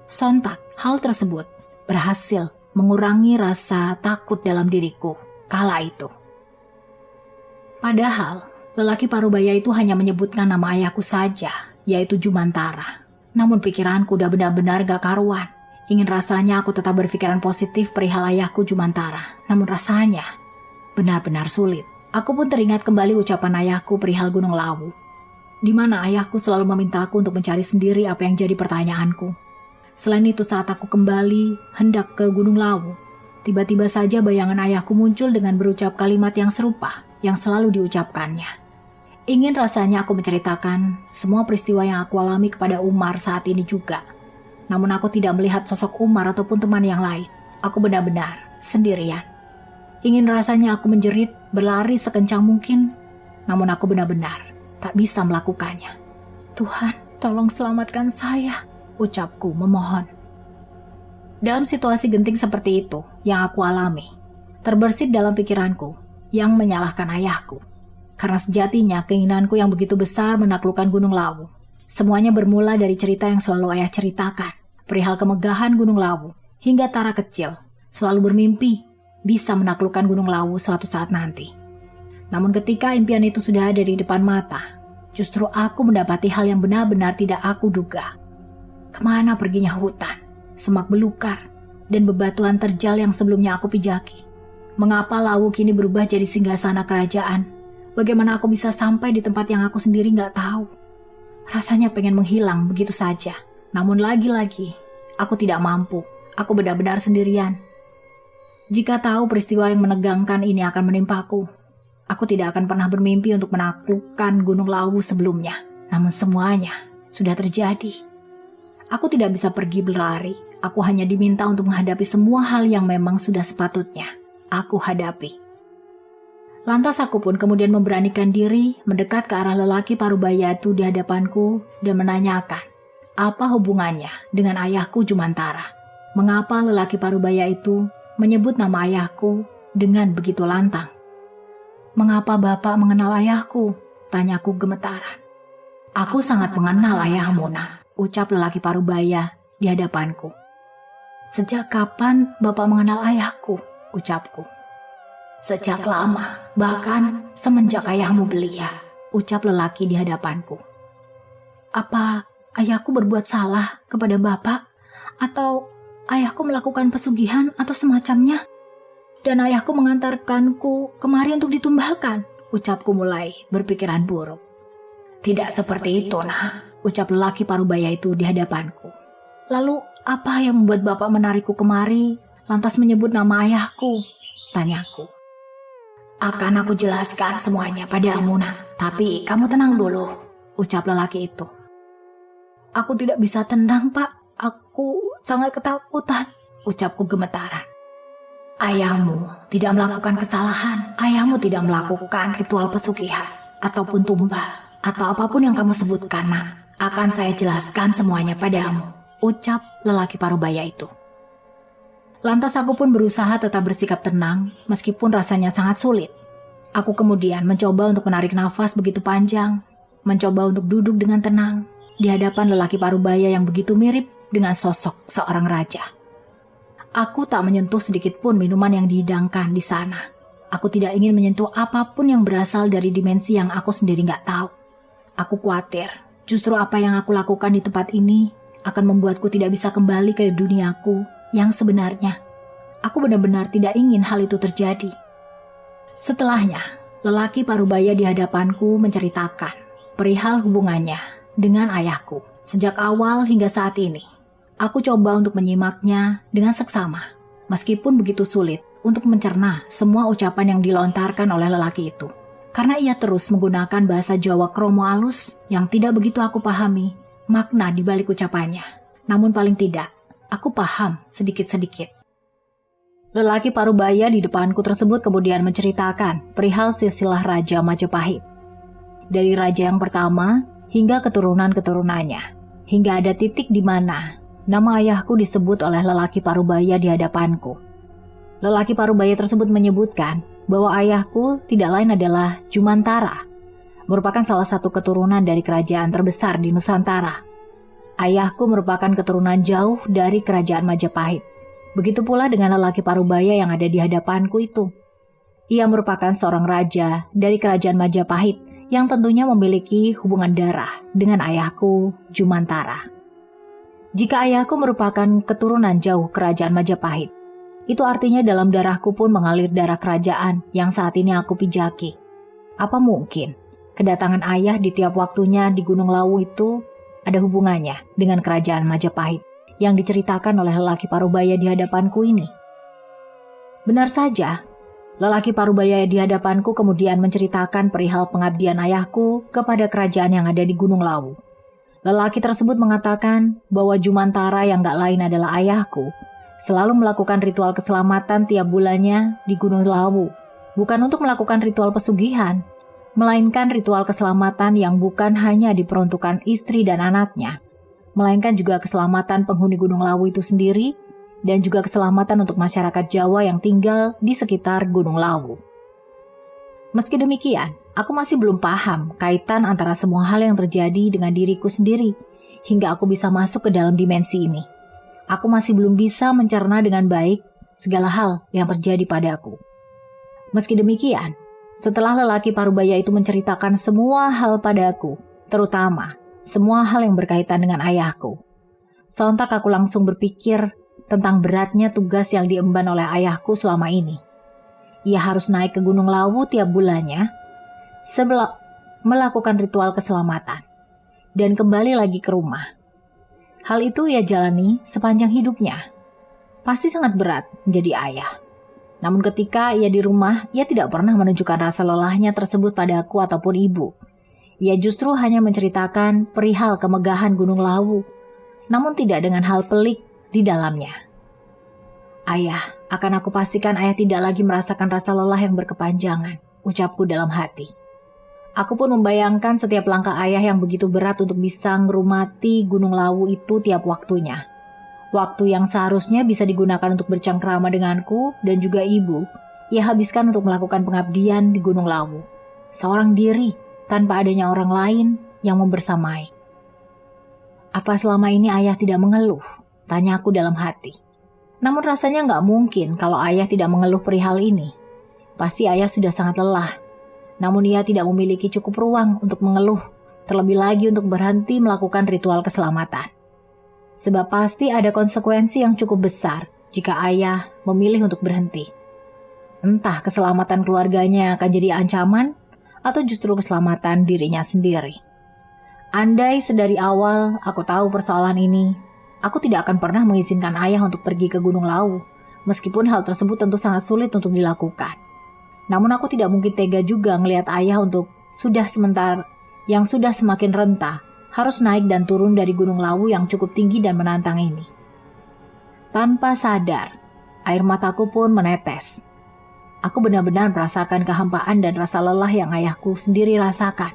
[SPEAKER 1] Sontak, hal tersebut berhasil mengurangi rasa takut dalam diriku kala itu. Padahal, lelaki parubaya itu hanya menyebutkan nama ayahku saja, yaitu Jumantara. Namun pikiranku udah benar-benar gak karuan. Ingin rasanya aku tetap berpikiran positif perihal ayahku Jumantara. Namun rasanya benar-benar sulit. Aku pun teringat kembali ucapan ayahku perihal Gunung Lawu, di mana ayahku selalu memintaku untuk mencari sendiri apa yang jadi pertanyaanku. Selain itu saat aku kembali hendak ke Gunung Lawu, tiba-tiba saja bayangan ayahku muncul dengan berucap kalimat yang serupa yang selalu diucapkannya. Ingin rasanya aku menceritakan semua peristiwa yang aku alami kepada Umar saat ini juga. Namun aku tidak melihat sosok Umar ataupun teman yang lain. Aku benar-benar sendirian. Ingin rasanya aku menjerit, berlari sekencang mungkin. Namun aku benar-benar tak bisa melakukannya. Tuhan, tolong selamatkan saya, ucapku memohon. Dalam situasi genting seperti itu yang aku alami, terbersit dalam pikiranku yang menyalahkan ayahku. Karena sejatinya keinginanku yang begitu besar menaklukkan Gunung Lawu. Semuanya bermula dari cerita yang selalu ayah ceritakan, perihal kemegahan Gunung Lawu, hingga Tara kecil selalu bermimpi bisa menaklukkan Gunung Lawu suatu saat nanti. Namun ketika impian itu sudah ada di depan mata, justru aku mendapati hal yang benar-benar tidak aku duga. Kemana perginya hutan, semak belukar, dan bebatuan terjal yang sebelumnya aku pijaki? Mengapa Lawu kini berubah jadi singgasana kerajaan? Bagaimana aku bisa sampai di tempat yang aku sendiri gak tahu? Rasanya pengen menghilang begitu saja. Namun lagi-lagi, aku tidak mampu. Aku benar-benar sendirian. Jika tahu peristiwa yang menegangkan ini akan menimpaku, aku tidak akan pernah bermimpi untuk menaklukkan Gunung Lawu sebelumnya. Namun semuanya sudah terjadi. Aku tidak bisa pergi berlari. Aku hanya diminta untuk menghadapi semua hal yang memang sudah sepatutnya aku hadapi. Lantas aku pun kemudian memberanikan diri mendekat ke arah lelaki parubaya itu di hadapanku dan menanyakan, apa hubungannya dengan ayahku Jumantara? Mengapa lelaki parubaya itu menyebut nama ayahku dengan begitu lantang? Mengapa Bapak mengenal ayahku? Tanyaku gemetaran. Aku sangat mengenal ayahmu, Nak, ucap lelaki parubaya di hadapanku. Sejak kapan Bapak mengenal ayahku? Ucapku. Sejak lama, bahkan semenjak ayahmu belia, ucap lelaki di hadapanku. Apa ayahku berbuat salah kepada Bapak? Atau ayahku melakukan pesugihan atau semacamnya? Dan ayahku mengantarkanku kemari untuk ditumbalkan, ucapku mulai berpikiran buruk. Tidak seperti itu, Nak, ucap lelaki parubaya itu di hadapanku. Lalu apa yang membuat Bapak menarikku kemari, lantas menyebut nama ayahku? Tanyaku. Akan aku jelaskan semuanya padamu, nak. Tapi kamu tenang dulu, ucap lelaki itu. Aku tidak bisa tenang, Pak. Aku sangat ketakutan, ucapku gemetaran. Ayahmu tidak melakukan kesalahan. Ayahmu tidak melakukan ritual pesugihan ataupun tumbal atau apapun yang kamu sebutkan, nak. Akan saya jelaskan semuanya padamu, ucap lelaki parubaya itu. Lantas aku pun berusaha tetap bersikap tenang meskipun rasanya sangat sulit. Aku kemudian mencoba untuk menarik nafas begitu panjang, mencoba untuk duduk dengan tenang di hadapan lelaki parubaya yang begitu mirip dengan sosok seorang raja. Aku tak menyentuh sedikit pun minuman yang dihidangkan di sana. Aku tidak ingin menyentuh apapun yang berasal dari dimensi yang aku sendiri nggak tahu. Aku khawatir justru apa yang aku lakukan di tempat ini akan membuatku tidak bisa kembali ke duniaku yang sebenarnya. Aku benar-benar tidak ingin hal itu terjadi. Setelahnya, lelaki parubaya di hadapanku menceritakan perihal hubungannya dengan ayahku sejak awal hingga saat ini. Aku coba untuk menyimaknya dengan seksama, meskipun begitu sulit untuk mencerna semua ucapan yang dilontarkan oleh lelaki itu. Karena ia terus menggunakan bahasa Jawa kromo alus yang tidak begitu aku pahami makna di balik ucapannya. Namun paling tidak, aku paham sedikit-sedikit. Lelaki parubaya di depanku tersebut kemudian menceritakan perihal silsilah Raja Majapahit. Dari raja yang pertama hingga keturunan-keturunannya. Hingga ada titik di mana nama ayahku disebut oleh lelaki parubaya di hadapanku. Lelaki parubaya tersebut menyebutkan bahwa ayahku tidak lain adalah Jumantara, merupakan salah satu keturunan dari kerajaan terbesar di Nusantara. Ayahku merupakan keturunan jauh dari kerajaan Majapahit. Begitu pula dengan lelaki parubaya yang ada di hadapanku itu. Ia merupakan seorang raja dari kerajaan Majapahit yang tentunya memiliki hubungan darah dengan ayahku Jumantara. Jika ayahku merupakan keturunan jauh kerajaan Majapahit, itu artinya dalam darahku pun mengalir darah kerajaan yang saat ini aku pijaki. Apa mungkin kedatangan ayah di tiap waktunya di Gunung Lawu itu ada hubungannya dengan kerajaan Majapahit yang diceritakan oleh lelaki parubaya di hadapanku ini? Benar saja, lelaki parubaya di hadapanku kemudian menceritakan perihal pengabdian ayahku kepada kerajaan yang ada di Gunung Lawu. Lelaki tersebut mengatakan bahwa Jumantara yang gak lain adalah ayahku selalu melakukan ritual keselamatan tiap bulannya di Gunung Lawu, bukan untuk melakukan ritual pesugihan, melainkan ritual keselamatan yang bukan hanya diperuntukkan istri dan anaknya, melainkan juga keselamatan penghuni Gunung Lawu itu sendiri dan juga keselamatan untuk masyarakat Jawa yang tinggal di sekitar Gunung Lawu. Meski demikian, aku masih belum paham kaitan antara semua hal yang terjadi dengan diriku sendiri hingga aku bisa masuk ke dalam dimensi ini. Aku masih belum bisa mencerna dengan baik segala hal yang terjadi padaku. Meski demikian, setelah lelaki parubaya itu menceritakan semua hal padaku, terutama semua hal yang berkaitan dengan ayahku, sontak aku langsung berpikir tentang beratnya tugas yang diemban oleh ayahku selama ini. Ia harus naik ke Gunung Lawu tiap bulannya, melakukan ritual keselamatan, dan kembali lagi ke rumah. Hal itu ia jalani sepanjang hidupnya. Pasti sangat berat menjadi ayah. Namun ketika ia di rumah, ia tidak pernah menunjukkan rasa lelahnya tersebut padaku ataupun ibu. Ia justru hanya menceritakan perihal kemegahan Gunung Lawu, namun tidak dengan hal pelik di dalamnya. Ayah, akan aku pastikan ayah tidak lagi merasakan rasa lelah yang berkepanjangan, ucapku dalam hati. Aku pun membayangkan setiap langkah ayah yang begitu berat untuk bisa ngerumati Gunung Lawu itu tiap waktunya. Waktu yang seharusnya bisa digunakan untuk bercengkrama denganku dan juga ibu, ia habiskan untuk melakukan pengabdian di Gunung Lawu. Seorang diri, tanpa adanya orang lain yang membersamai. Apa selama ini ayah tidak mengeluh? Tanya aku dalam hati. Namun rasanya nggak mungkin kalau ayah tidak mengeluh perihal ini. Pasti ayah sudah sangat lelah. Namun ia tidak memiliki cukup ruang untuk mengeluh, terlebih lagi untuk berhenti melakukan ritual keselamatan. Sebab pasti ada konsekuensi yang cukup besar jika ayah memilih untuk berhenti. Entah keselamatan keluarganya akan jadi ancaman atau justru keselamatan dirinya sendiri. Andai sedari awal aku tahu persoalan ini, aku tidak akan pernah mengizinkan ayah untuk pergi ke Gunung Lawu, meskipun hal tersebut tentu sangat sulit untuk dilakukan. Namun aku tidak mungkin tega juga ngelihat ayah yang sudah semakin renta, harus naik dan turun dari Gunung Lawu yang cukup tinggi dan menantang ini. Tanpa sadar, air mataku pun menetes. Aku benar-benar merasakan kehampaan dan rasa lelah yang ayahku sendiri rasakan.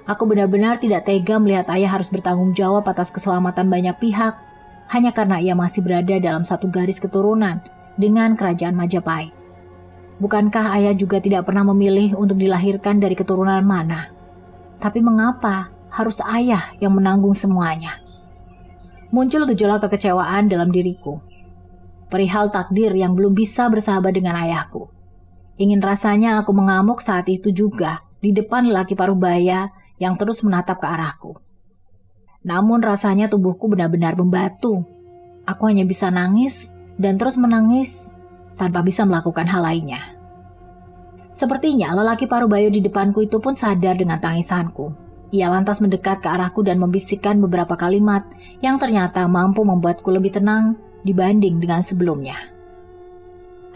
[SPEAKER 1] Aku benar-benar tidak tega melihat ayah harus bertanggung jawab atas keselamatan banyak pihak, hanya karena ia masih berada dalam satu garis keturunan dengan kerajaan Majapahit. Bukankah ayah juga tidak pernah memilih untuk dilahirkan dari keturunan mana? Tapi mengapa harus ayah yang menanggung semuanya? Muncul gejolak kekecewaan dalam diriku. Perihal takdir yang belum bisa bersahabat dengan ayahku. Ingin rasanya aku mengamuk saat itu juga di depan lelaki parubaya yang terus menatap ke arahku. Namun rasanya tubuhku benar-benar membatu. Aku hanya bisa nangis dan terus menangis tanpa bisa melakukan hal lainnya. Sepertinya lelaki parubaya di depanku itu pun sadar dengan tangisanku. Ia lantas mendekat ke arahku dan membisikkan beberapa kalimat yang ternyata mampu membuatku lebih tenang dibanding dengan sebelumnya.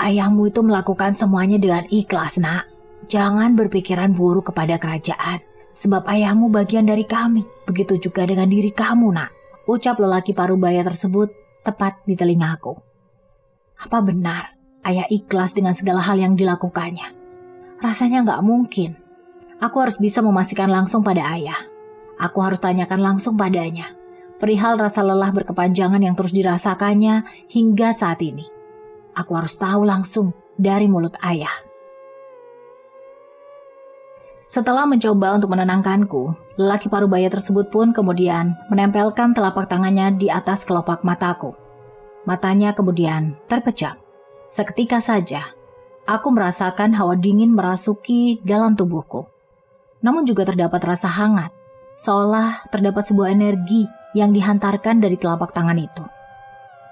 [SPEAKER 1] Ayahmu itu melakukan semuanya dengan ikhlas, nak. Jangan berpikiran buruk kepada kerajaan, sebab ayahmu bagian dari kami. Begitu juga dengan diri kamu, nak. Ucap lelaki parubaya tersebut tepat di telingaku. Apa benar ayah ikhlas dengan segala hal yang dilakukannya? Rasanya nggak mungkin. Aku harus bisa memastikan langsung pada ayah. Aku harus tanyakan langsung padanya perihal rasa lelah berkepanjangan yang terus dirasakannya hingga saat ini. Aku harus tahu langsung dari mulut ayah. Setelah mencoba untuk menenangkanku, lelaki parubaya tersebut pun kemudian menempelkan telapak tangannya di atas kelopak mataku. Matanya kemudian terpejam. Seketika saja, aku merasakan hawa dingin merasuki dalam tubuhku. Namun juga terdapat rasa hangat, seolah terdapat sebuah energi yang dihantarkan dari telapak tangan itu.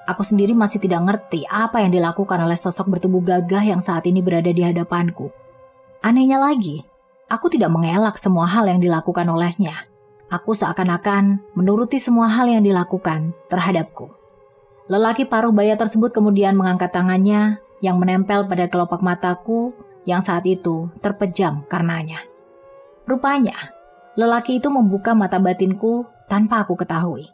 [SPEAKER 1] Aku sendiri masih tidak ngerti apa yang dilakukan oleh sosok bertubuh gagah yang saat ini berada di hadapanku. Anehnya lagi, aku tidak mengelak semua hal yang dilakukan olehnya. Aku seakan-akan menuruti semua hal yang dilakukan terhadapku. Lelaki parubaya tersebut kemudian mengangkat tangannya yang menempel pada kelopak mataku yang saat itu terpejam karenanya. Rupanya, lelaki itu membuka mata batinku tanpa aku ketahui.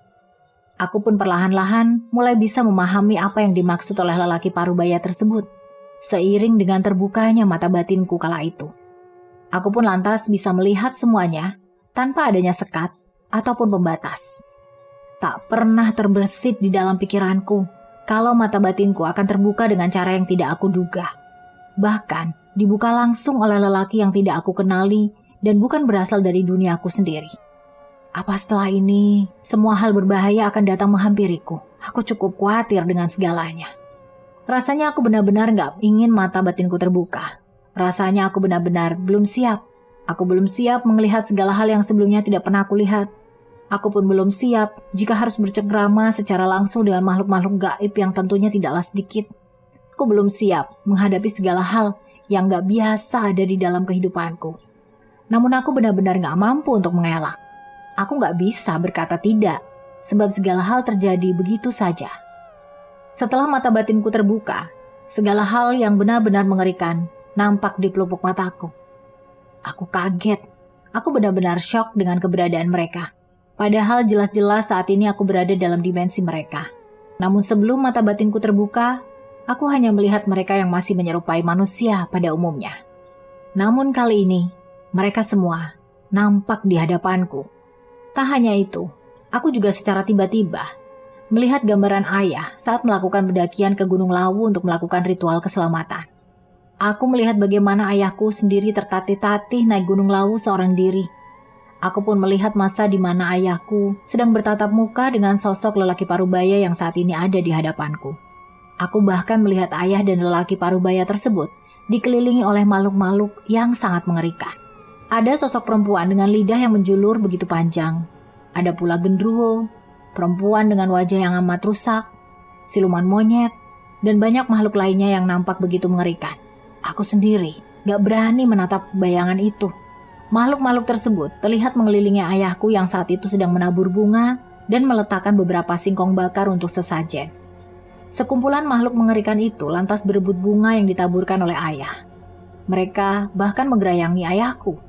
[SPEAKER 1] Aku pun perlahan-lahan mulai bisa memahami apa yang dimaksud oleh lelaki parubaya tersebut, seiring dengan terbukanya mata batinku kala itu. Aku pun lantas bisa melihat semuanya tanpa adanya sekat ataupun pembatas. Tak pernah terbersit di dalam pikiranku kalau mata batinku akan terbuka dengan cara yang tidak aku duga. Bahkan dibuka langsung oleh lelaki yang tidak aku kenali dan bukan berasal dari duniaku sendiri. Apa setelah ini semua hal berbahaya akan datang menghampiriku? Aku cukup khawatir dengan segalanya. Rasanya aku benar-benar gak ingin mata batinku terbuka. Rasanya aku benar-benar belum siap. Aku belum siap melihat segala hal yang sebelumnya tidak pernah aku lihat. Aku pun belum siap jika harus bercengkrama secara langsung dengan makhluk-makhluk gaib yang tentunya tidaklah sedikit. Aku belum siap menghadapi segala hal yang gak biasa ada di dalam kehidupanku. Namun aku benar-benar gak mampu untuk mengelak. Aku gak bisa berkata tidak, sebab segala hal terjadi begitu saja. Setelah mata batinku terbuka, segala hal yang benar-benar mengerikan nampak di pelupuk mataku. Aku kaget, aku benar-benar syok dengan keberadaan mereka. Padahal jelas-jelas saat ini aku berada dalam dimensi mereka. Namun sebelum mata batinku terbuka, aku hanya melihat mereka yang masih menyerupai manusia pada umumnya. Namun kali ini, mereka semua nampak di hadapanku. Tak hanya itu, aku juga secara tiba-tiba melihat gambaran ayah saat melakukan pendakian ke Gunung Lawu untuk melakukan ritual keselamatan. Aku melihat bagaimana ayahku sendiri tertatih-tatih naik Gunung Lawu seorang diri. Aku pun melihat masa di mana ayahku sedang bertatap muka dengan sosok lelaki parubaya yang saat ini ada di hadapanku. Aku bahkan melihat ayah dan lelaki parubaya tersebut dikelilingi oleh makhluk-makhluk yang sangat mengerikan. Ada sosok perempuan dengan lidah yang menjulur begitu panjang. Ada pula genderuwo, perempuan dengan wajah yang amat rusak, siluman monyet, dan banyak makhluk lainnya yang nampak begitu mengerikan. Aku sendiri gak berani menatap bayangan itu. Makhluk-makhluk tersebut terlihat mengelilingi ayahku yang saat itu sedang menabur bunga dan meletakkan beberapa singkong bakar untuk sesajen. Sekumpulan makhluk mengerikan itu lantas berebut bunga yang ditaburkan oleh ayah. Mereka bahkan menggerayangi ayahku.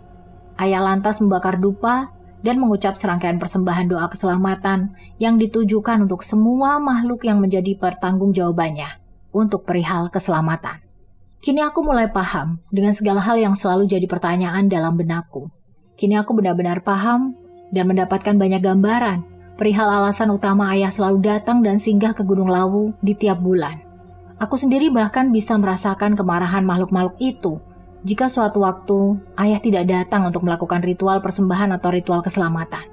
[SPEAKER 1] Ayah lantas membakar dupa dan mengucap serangkaian persembahan doa keselamatan yang ditujukan untuk semua makhluk yang menjadi pertanggungjawabannya untuk perihal keselamatan. Kini aku mulai paham dengan segala hal yang selalu jadi pertanyaan dalam benakku. Kini aku benar-benar paham dan mendapatkan banyak gambaran perihal alasan utama ayah selalu datang dan singgah ke Gunung Lawu di tiap bulan. Aku sendiri bahkan bisa merasakan kemarahan makhluk-makhluk itu jika suatu waktu ayah tidak datang untuk melakukan ritual persembahan atau ritual keselamatan.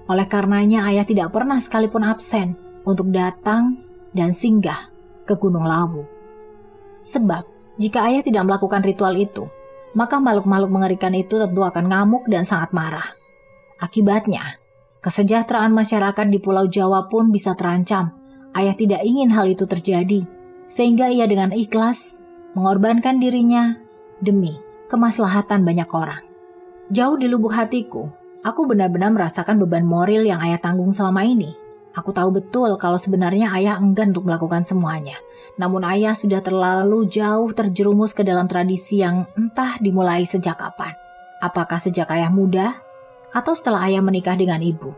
[SPEAKER 1] Oleh karenanya ayah tidak pernah sekalipun absen untuk datang dan singgah ke Gunung Lawu. Sebab jika ayah tidak melakukan ritual itu, maka makhluk-makhluk mengerikan itu tentu akan ngamuk dan sangat marah. Akibatnya, kesejahteraan masyarakat di Pulau Jawa pun bisa terancam. Ayah tidak ingin hal itu terjadi, sehingga ia dengan ikhlas mengorbankan dirinya demi kemaslahatan banyak orang. Jauh di lubuk hatiku, aku benar-benar merasakan beban moral yang ayah tanggung selama ini. Aku tahu betul kalau sebenarnya ayah enggan untuk melakukan semuanya. Namun ayah sudah terlalu jauh terjerumus ke dalam tradisi yang entah dimulai sejak kapan. Apakah sejak ayah muda atau setelah ayah menikah dengan ibu?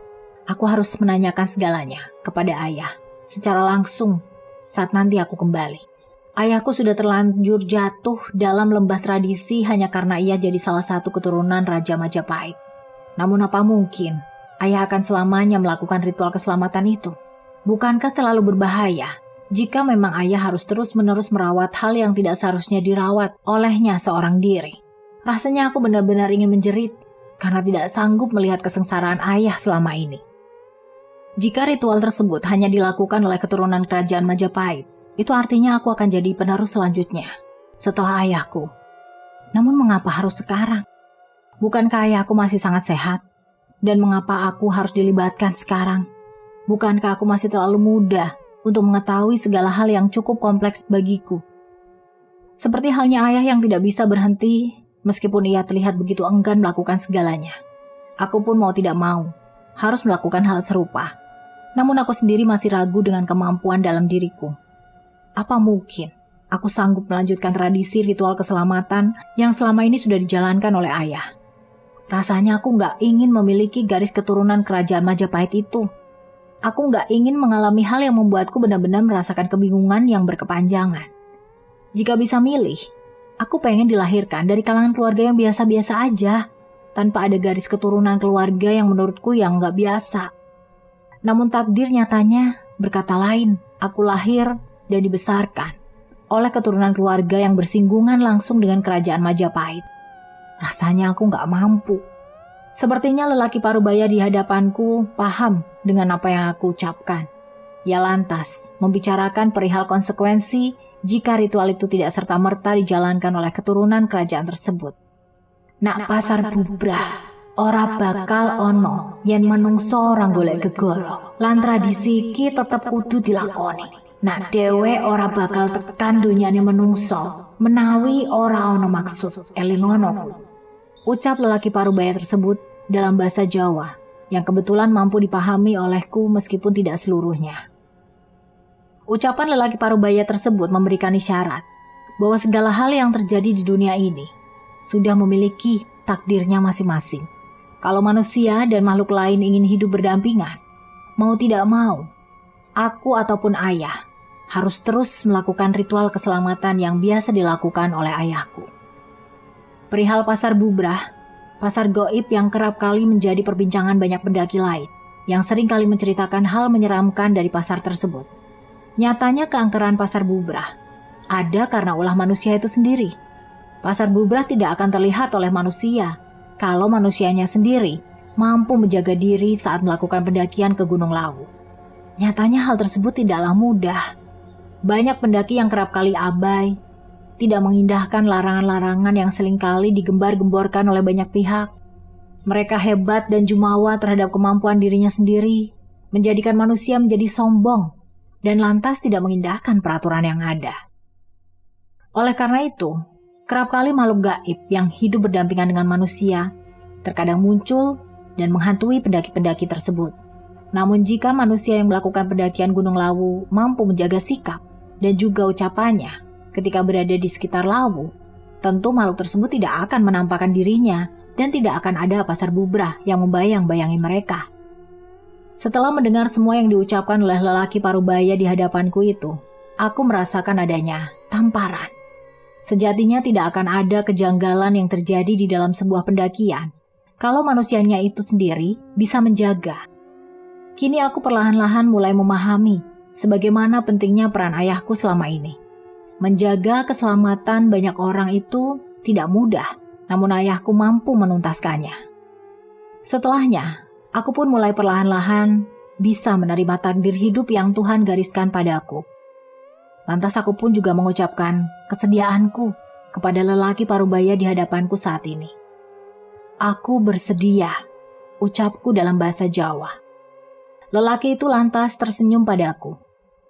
[SPEAKER 1] Aku harus menanyakan segalanya kepada ayah secara langsung saat nanti aku kembali. Ayahku sudah terlanjur jatuh dalam lembah tradisi hanya karena ia jadi salah satu keturunan Raja Majapahit. Namun apa mungkin ayah akan selamanya melakukan ritual keselamatan itu? Bukankah terlalu berbahaya jika memang ayah harus terus-menerus merawat hal yang tidak seharusnya dirawat olehnya seorang diri? Rasanya aku benar-benar ingin menjerit karena tidak sanggup melihat kesengsaraan ayah selama ini. Jika ritual tersebut hanya dilakukan oleh keturunan kerajaan Majapahit, itu artinya aku akan jadi penerus selanjutnya setelah ayahku. Namun mengapa harus sekarang? Bukankah ayahku masih sangat sehat? Dan mengapa aku harus dilibatkan sekarang? Bukankah aku masih terlalu muda untuk mengetahui segala hal yang cukup kompleks bagiku? Seperti halnya ayah yang tidak bisa berhenti meskipun ia terlihat begitu enggan melakukan segalanya. Aku pun mau tidak mau harus melakukan hal serupa. Namun aku sendiri masih ragu dengan kemampuan dalam diriku. Apa mungkin aku sanggup melanjutkan tradisi ritual keselamatan yang selama ini sudah dijalankan oleh ayah? Rasanya aku nggak ingin memiliki garis keturunan kerajaan Majapahit itu. Aku nggak ingin mengalami hal yang membuatku benar-benar merasakan kebingungan yang berkepanjangan. Jika bisa milih, aku pengen dilahirkan dari kalangan keluarga yang biasa-biasa aja, tanpa ada garis keturunan keluarga yang menurutku yang nggak biasa. Namun takdir nyatanya berkata lain. Aku lahir dan dibesarkan oleh keturunan keluarga yang bersinggungan langsung dengan kerajaan Majapahit. Rasanya aku nggak mampu. Sepertinya lelaki parubaya di hadapanku paham dengan apa yang aku ucapkan. Ia lantas membicarakan perihal konsekuensi jika ritual itu tidak serta-merta dijalankan oleh keturunan kerajaan tersebut. Nak pasar bubrah, ora bakal ono yen menungso orang golek gegoro. Lan tradisi iki tetep kudu dilakoni. Nak dewe ora bakal tekan dunyane menungso menawi ora ono maksud elingono. Ucap lelaki parubaya tersebut dalam bahasa Jawa yang kebetulan mampu dipahami olehku meskipun tidak seluruhnya. Ucapan lelaki parubaya tersebut memberikan isyarat bahwa segala hal yang terjadi di dunia ini sudah memiliki takdirnya masing-masing. Kalau manusia dan makhluk lain ingin hidup berdampingan, mau tidak mau, aku ataupun ayah harus terus melakukan ritual keselamatan yang biasa dilakukan oleh ayahku. Perihal pasar bubrah, pasar goib yang kerap kali menjadi perbincangan banyak pendaki lain yang sering kali menceritakan hal menyeramkan dari pasar tersebut. Nyatanya keangkeran pasar bubrah ada karena ulah manusia itu sendiri. Pasar bubrah tidak akan terlihat oleh manusia kalau manusianya sendiri mampu menjaga diri saat melakukan pendakian ke Gunung Lawu. Nyatanya hal tersebut tidaklah mudah. Banyak pendaki yang kerap kali abai, tidak mengindahkan larangan-larangan yang seringkali digembar-gemborkan oleh banyak pihak. Mereka hebat dan jumawa terhadap kemampuan dirinya sendiri, menjadikan manusia menjadi sombong, dan lantas tidak mengindahkan peraturan yang ada. Oleh karena itu, kerap kali makhluk gaib yang hidup berdampingan dengan manusia terkadang muncul dan menghantui pendaki-pendaki tersebut. Namun jika manusia yang melakukan pendakian Gunung Lawu mampu menjaga sikap dan juga ucapannya ketika berada di sekitar Lawu, tentu makhluk tersebut tidak akan menampakkan dirinya dan tidak akan ada pasar bubrah yang membayang-bayangi mereka. Setelah mendengar semua yang diucapkan oleh lelaki parubaya di hadapanku itu, aku merasakan adanya tamparan. Sejatinya tidak akan ada kejanggalan yang terjadi di dalam sebuah pendakian kalau manusianya itu sendiri bisa menjaga. Kini aku perlahan-lahan mulai memahami sebagaimana pentingnya peran ayahku selama ini. Menjaga keselamatan banyak orang itu tidak mudah, namun ayahku mampu menuntaskannya. Setelahnya, aku pun mulai perlahan-lahan bisa menerima takdir hidup yang Tuhan gariskan padaku. Lantas aku pun juga mengucapkan kesediaanku kepada lelaki parubaya di hadapanku saat ini. Aku bersedia, ucapku dalam bahasa Jawa. Lelaki itu lantas tersenyum padaku.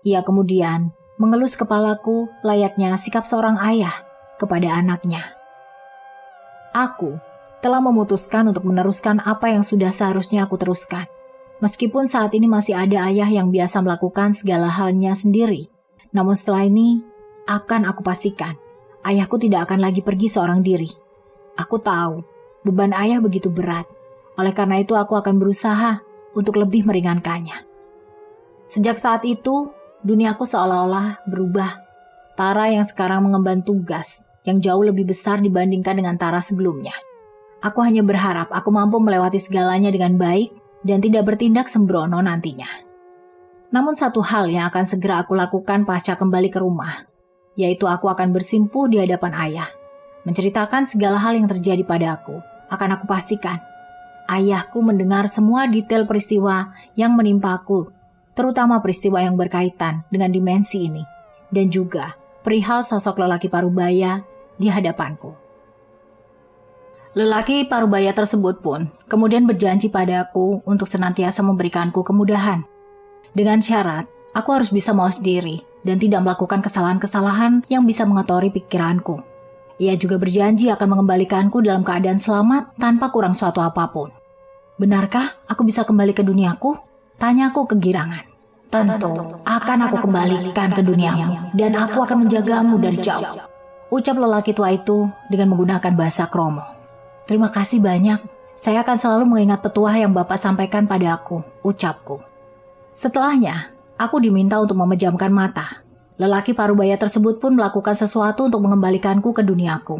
[SPEAKER 1] Ia kemudian mengelus kepalaku layaknya sikap seorang ayah kepada anaknya. Aku telah memutuskan untuk meneruskan apa yang sudah seharusnya aku teruskan. Meskipun saat ini masih ada ayah yang biasa melakukan segala halnya sendiri. Namun setelah ini, akan aku pastikan, ayahku tidak akan lagi pergi seorang diri. Aku tahu, beban ayah begitu berat. Oleh karena itu aku akan berusaha untuk lebih meringankannya. Sejak saat itu, duniaku seolah-olah berubah. Tara yang sekarang mengemban tugas yang jauh lebih besar dibandingkan dengan Tara sebelumnya. Aku hanya berharap aku mampu melewati segalanya dengan baik dan tidak bertindak sembrono nantinya. Namun satu hal yang akan segera aku lakukan pasca kembali ke rumah, yaitu aku akan bersimpuh di hadapan ayah. Menceritakan segala hal yang terjadi padaku, akan aku pastikan ayahku mendengar semua detail peristiwa yang menimpaku, terutama peristiwa yang berkaitan dengan dimensi ini, dan juga perihal sosok lelaki parubaya di hadapanku. Lelaki parubaya tersebut pun kemudian berjanji padaku untuk senantiasa memberikanku kemudahan. Dengan syarat, aku harus bisa mawas diri dan tidak melakukan kesalahan-kesalahan yang bisa mengotori pikiranku. Ia juga berjanji akan mengembalikanku dalam keadaan selamat tanpa kurang suatu apapun. Benarkah aku bisa kembali ke duniaku? Tanyaku kegirangan. Tentu, akan aku kembalikan ke duniamu dan aku akan menjagamu dari jauh. Ucap lelaki tua itu dengan menggunakan bahasa kromo. Terima kasih banyak, saya akan selalu mengingat petuah yang Bapak sampaikan pada aku, ucapku. Setelahnya, aku diminta untuk memejamkan mata. Lelaki parubaya tersebut pun melakukan sesuatu untuk mengembalikanku ke duniaku.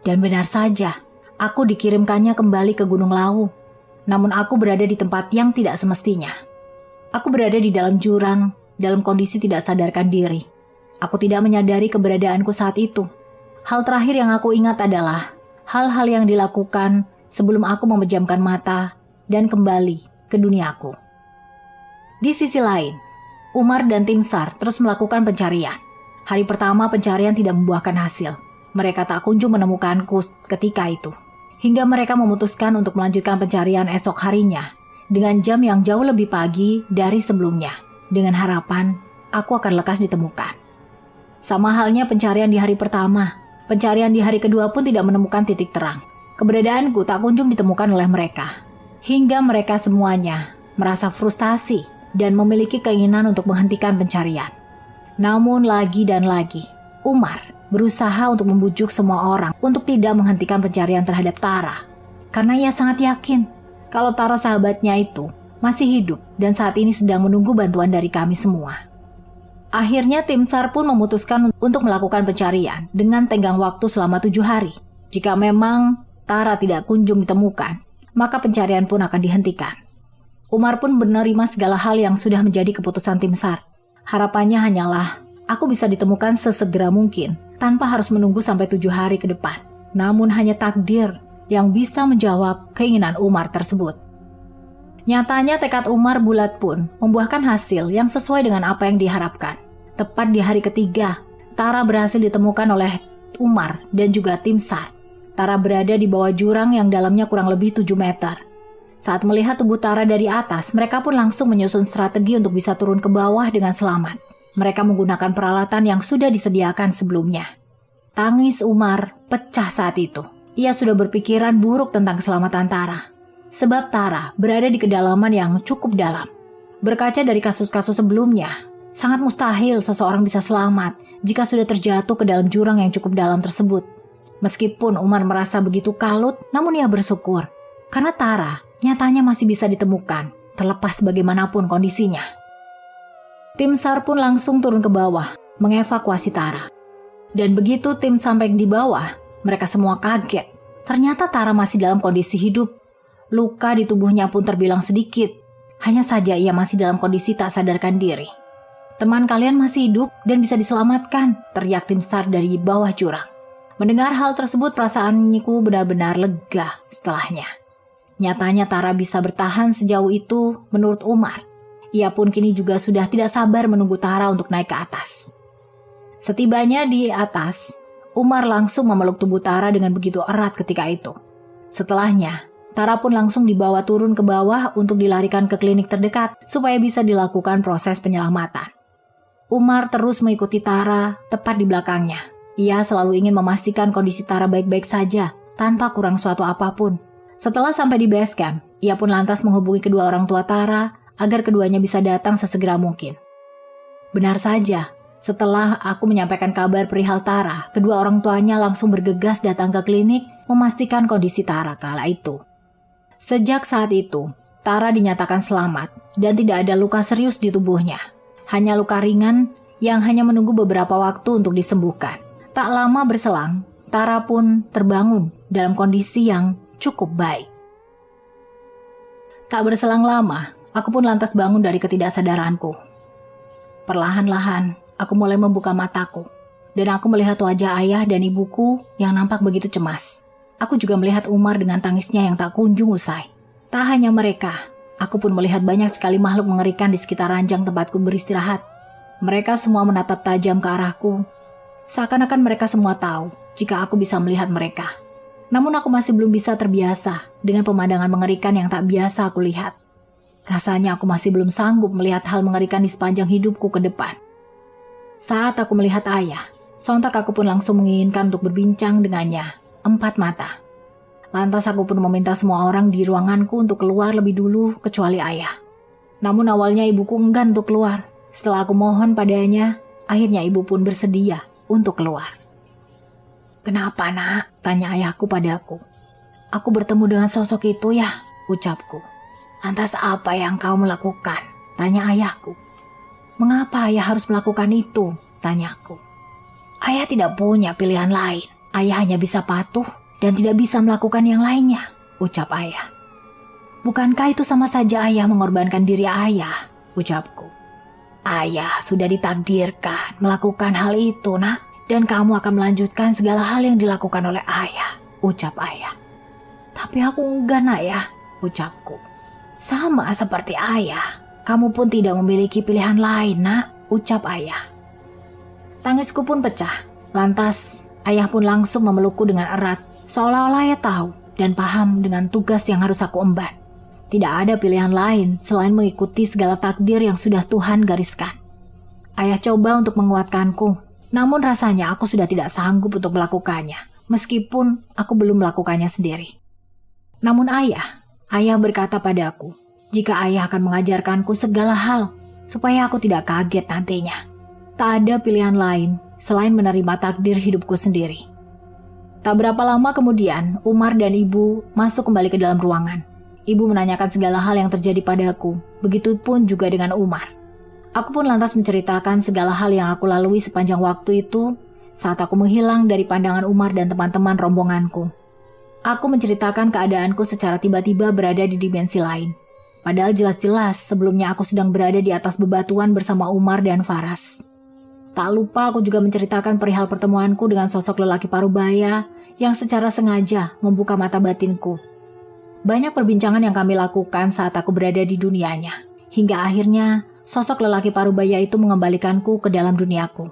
[SPEAKER 1] Dan benar saja, aku dikirimkannya kembali ke Gunung Lawu. Namun aku berada di tempat yang tidak semestinya. Aku berada di dalam jurang, dalam kondisi tidak sadarkan diri. Aku tidak menyadari keberadaanku saat itu. Hal terakhir yang aku ingat adalah hal-hal yang dilakukan sebelum aku memejamkan mata dan kembali ke duniaku. Di sisi lain, Umar dan tim SAR terus melakukan pencarian. Hari pertama pencarian tidak membuahkan hasil. Mereka tak kunjung menemukanku ketika itu. Hingga mereka memutuskan untuk melanjutkan pencarian esok harinya dengan jam yang jauh lebih pagi dari sebelumnya. Dengan harapan aku akan lekas ditemukan. Sama halnya pencarian di hari pertama. Pencarian di hari kedua pun tidak menemukan titik terang. Keberadaanku tak kunjung ditemukan oleh mereka. Hingga mereka semuanya merasa frustasi dan memiliki keinginan untuk menghentikan pencarian. Namun lagi dan lagi, Umar berusaha untuk membujuk semua orang untuk tidak menghentikan pencarian terhadap Tara. Karena ia sangat yakin kalau Tara sahabatnya itu masih hidup dan saat ini sedang menunggu bantuan dari kami semua. Akhirnya tim SAR pun memutuskan untuk melakukan pencarian dengan tenggang waktu selama 7 hari. Jika memang Tara tidak kunjung ditemukan, maka pencarian pun akan dihentikan. Umar pun menerima segala hal yang sudah menjadi keputusan tim SAR. Harapannya hanyalah aku bisa ditemukan sesegera mungkin tanpa harus menunggu sampai 7 hari ke depan. Namun hanya takdir yang bisa menjawab keinginan Umar tersebut. Nyatanya tekad Umar bulat pun membuahkan hasil yang sesuai dengan apa yang diharapkan. Tepat di hari ketiga, Tara berhasil ditemukan oleh Umar dan juga tim SAR. Tara berada di bawah jurang yang dalamnya kurang lebih 7 meter. Saat melihat tubuh Tara dari atas, mereka pun langsung menyusun strategi untuk bisa turun ke bawah dengan selamat. Mereka menggunakan peralatan yang sudah disediakan sebelumnya. Tangis Umar pecah saat itu. Ia sudah berpikiran buruk tentang keselamatan Tara. Sebab Tara berada di kedalaman yang cukup dalam. Berkaca dari kasus-kasus sebelumnya, sangat mustahil seseorang bisa selamat jika sudah terjatuh ke dalam jurang yang cukup dalam tersebut. Meskipun Umar merasa begitu kalut, namun ia bersyukur. Karena Tara nyatanya masih bisa ditemukan, terlepas bagaimanapun kondisinya. Tim SAR pun langsung turun ke bawah, mengevakuasi Tara. Dan begitu tim sampai di bawah, mereka semua kaget. Ternyata Tara masih dalam kondisi hidup. Luka di tubuhnya pun terbilang sedikit. Hanya saja ia masih dalam kondisi tak sadarkan diri. Teman kalian masih hidup dan bisa diselamatkan, teriak tim SAR dari bawah jurang. Mendengar hal tersebut, perasaanku benar-benar lega setelahnya. Nyatanya Tara bisa bertahan sejauh itu menurut Umar. Ia pun kini juga sudah tidak sabar menunggu Tara untuk naik ke atas. Setibanya di atas, Umar langsung memeluk tubuh Tara dengan begitu erat ketika itu. Setelahnya, Tara pun langsung dibawa turun ke bawah untuk dilarikan ke klinik terdekat supaya bisa dilakukan proses penyelamatan. Umar terus mengikuti Tara tepat di belakangnya. Ia selalu ingin memastikan kondisi Tara baik-baik saja, tanpa kurang suatu apapun. Setelah sampai di base camp, ia pun lantas menghubungi kedua orang tua Tara agar keduanya bisa datang sesegera mungkin. Benar saja, setelah aku menyampaikan kabar perihal Tara, kedua orang tuanya langsung bergegas datang ke klinik memastikan kondisi Tara kala itu. Sejak saat itu, Tara dinyatakan selamat dan tidak ada luka serius di tubuhnya. Hanya luka ringan yang hanya menunggu beberapa waktu untuk disembuhkan. Tak lama berselang, Tara pun terbangun dalam kondisi yang cukup baik. Tak berselang lama, aku pun lantas bangun dari ketidaksadaranku. Perlahan-lahan, aku mulai membuka mataku, dan aku melihat wajah ayah dan ibuku yang nampak begitu cemas. Aku juga melihat Umar dengan tangisnya yang tak kunjung usai. Tak hanya mereka, aku pun melihat banyak sekali makhluk mengerikan di sekitar ranjang tempatku beristirahat. Mereka semua menatap tajam ke arahku, seakan-akan mereka semua tahu jika aku bisa melihat mereka. Namun aku masih belum bisa terbiasa dengan pemandangan mengerikan yang tak biasa aku lihat. Rasanya aku masih belum sanggup melihat hal mengerikan di sepanjang hidupku ke depan. Saat aku melihat ayah, sontak aku pun langsung menginginkan untuk berbincang dengannya, empat mata. Lantas aku pun meminta semua orang di ruanganku untuk keluar lebih dulu kecuali ayah. Namun awalnya ibuku enggan untuk keluar. Setelah aku mohon padanya, akhirnya ibu pun bersedia untuk keluar. "Kenapa, Nak?" tanya ayahku padaku. "Aku bertemu dengan sosok itu ya," ucapku. "Lantas apa yang kau melakukan?" tanya ayahku. "Mengapa ayah harus melakukan itu?" tanyaku. "Ayah tidak punya pilihan lain. Ayah hanya bisa patuh dan tidak bisa melakukan yang lainnya," ucap ayah. "Bukankah itu sama saja ayah mengorbankan diri ayah?" ucapku. "Ayah sudah ditakdirkan melakukan hal itu, Nak, dan kamu akan melanjutkan segala hal yang dilakukan oleh ayah," ucap ayah. "Tapi aku enggan, ayah," ucapku. "Sama seperti ayah, kamu pun tidak memiliki pilihan lain, Nak," ucap ayah. Tangisku pun pecah. Lantas ayah pun langsung memelukku dengan erat, seolah-olah ia tahu dan paham dengan tugas yang harus aku emban. Tidak ada pilihan lain selain mengikuti segala takdir yang sudah Tuhan gariskan. Ayah coba untuk menguatkanku, namun rasanya aku sudah tidak sanggup untuk melakukannya, meskipun aku belum melakukannya sendiri. Namun ayah berkata padaku, jika ayah akan mengajarkanku segala hal, supaya aku tidak kaget nantinya. Tak ada pilihan lain selain menerima takdir hidupku sendiri. Tak berapa lama kemudian, Umar dan ibu masuk kembali ke dalam ruangan. Ibu menanyakan segala hal yang terjadi padaku, begitupun juga dengan Umar. Aku pun lantas menceritakan segala hal yang aku lalui sepanjang waktu itu saat aku menghilang dari pandangan Umar dan teman-teman rombonganku. Aku menceritakan keadaanku secara tiba-tiba berada di dimensi lain. Padahal jelas-jelas sebelumnya aku sedang berada di atas bebatuan bersama Umar dan Faras. Tak lupa aku juga menceritakan perihal pertemuanku dengan sosok lelaki parubaya yang secara sengaja membuka mata batinku. Banyak perbincangan yang kami lakukan saat aku berada di dunianya, hingga akhirnya sosok lelaki parubaya itu mengembalikanku ke dalam duniaku.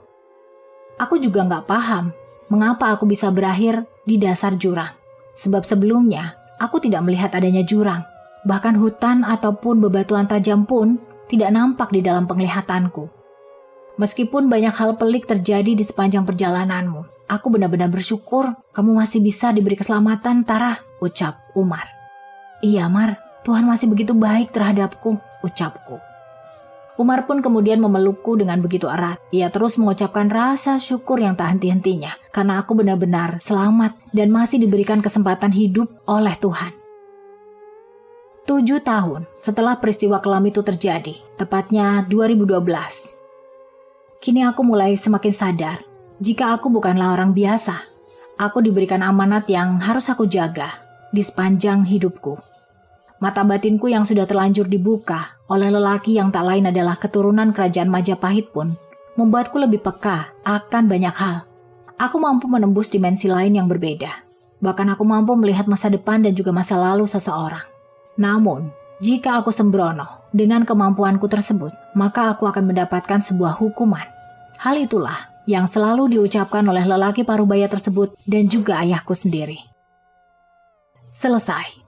[SPEAKER 1] Aku juga gak paham mengapa aku bisa berakhir di dasar jurang. Sebab sebelumnya aku tidak melihat adanya jurang. Bahkan hutan ataupun bebatuan tajam pun tidak nampak di dalam penglihatanku. Meskipun banyak hal pelik terjadi di sepanjang perjalananmu, aku benar-benar bersyukur kamu masih bisa diberi keselamatan, Tara, ucap Umar. "Iya, Mar, Tuhan masih begitu baik terhadapku," ucapku. Umar pun kemudian memelukku dengan begitu erat. Ia terus mengucapkan rasa syukur yang tak henti-hentinya karena aku benar-benar selamat dan masih diberikan kesempatan hidup oleh Tuhan. 7 tahun setelah peristiwa kelam itu terjadi, tepatnya 2012. Kini aku mulai semakin sadar jika aku bukanlah orang biasa. Aku diberikan amanat yang harus aku jaga di sepanjang hidupku. Mata batinku yang sudah terlanjur dibuka oleh lelaki yang tak lain adalah keturunan kerajaan Majapahit pun membuatku lebih peka akan banyak hal. Aku mampu menembus dimensi lain yang berbeda. Bahkan aku mampu melihat masa depan dan juga masa lalu seseorang. Namun, jika aku sembrono dengan kemampuanku tersebut, maka aku akan mendapatkan sebuah hukuman. Hal itulah yang selalu diucapkan oleh lelaki parubaya tersebut dan juga ayahku sendiri. Selesai.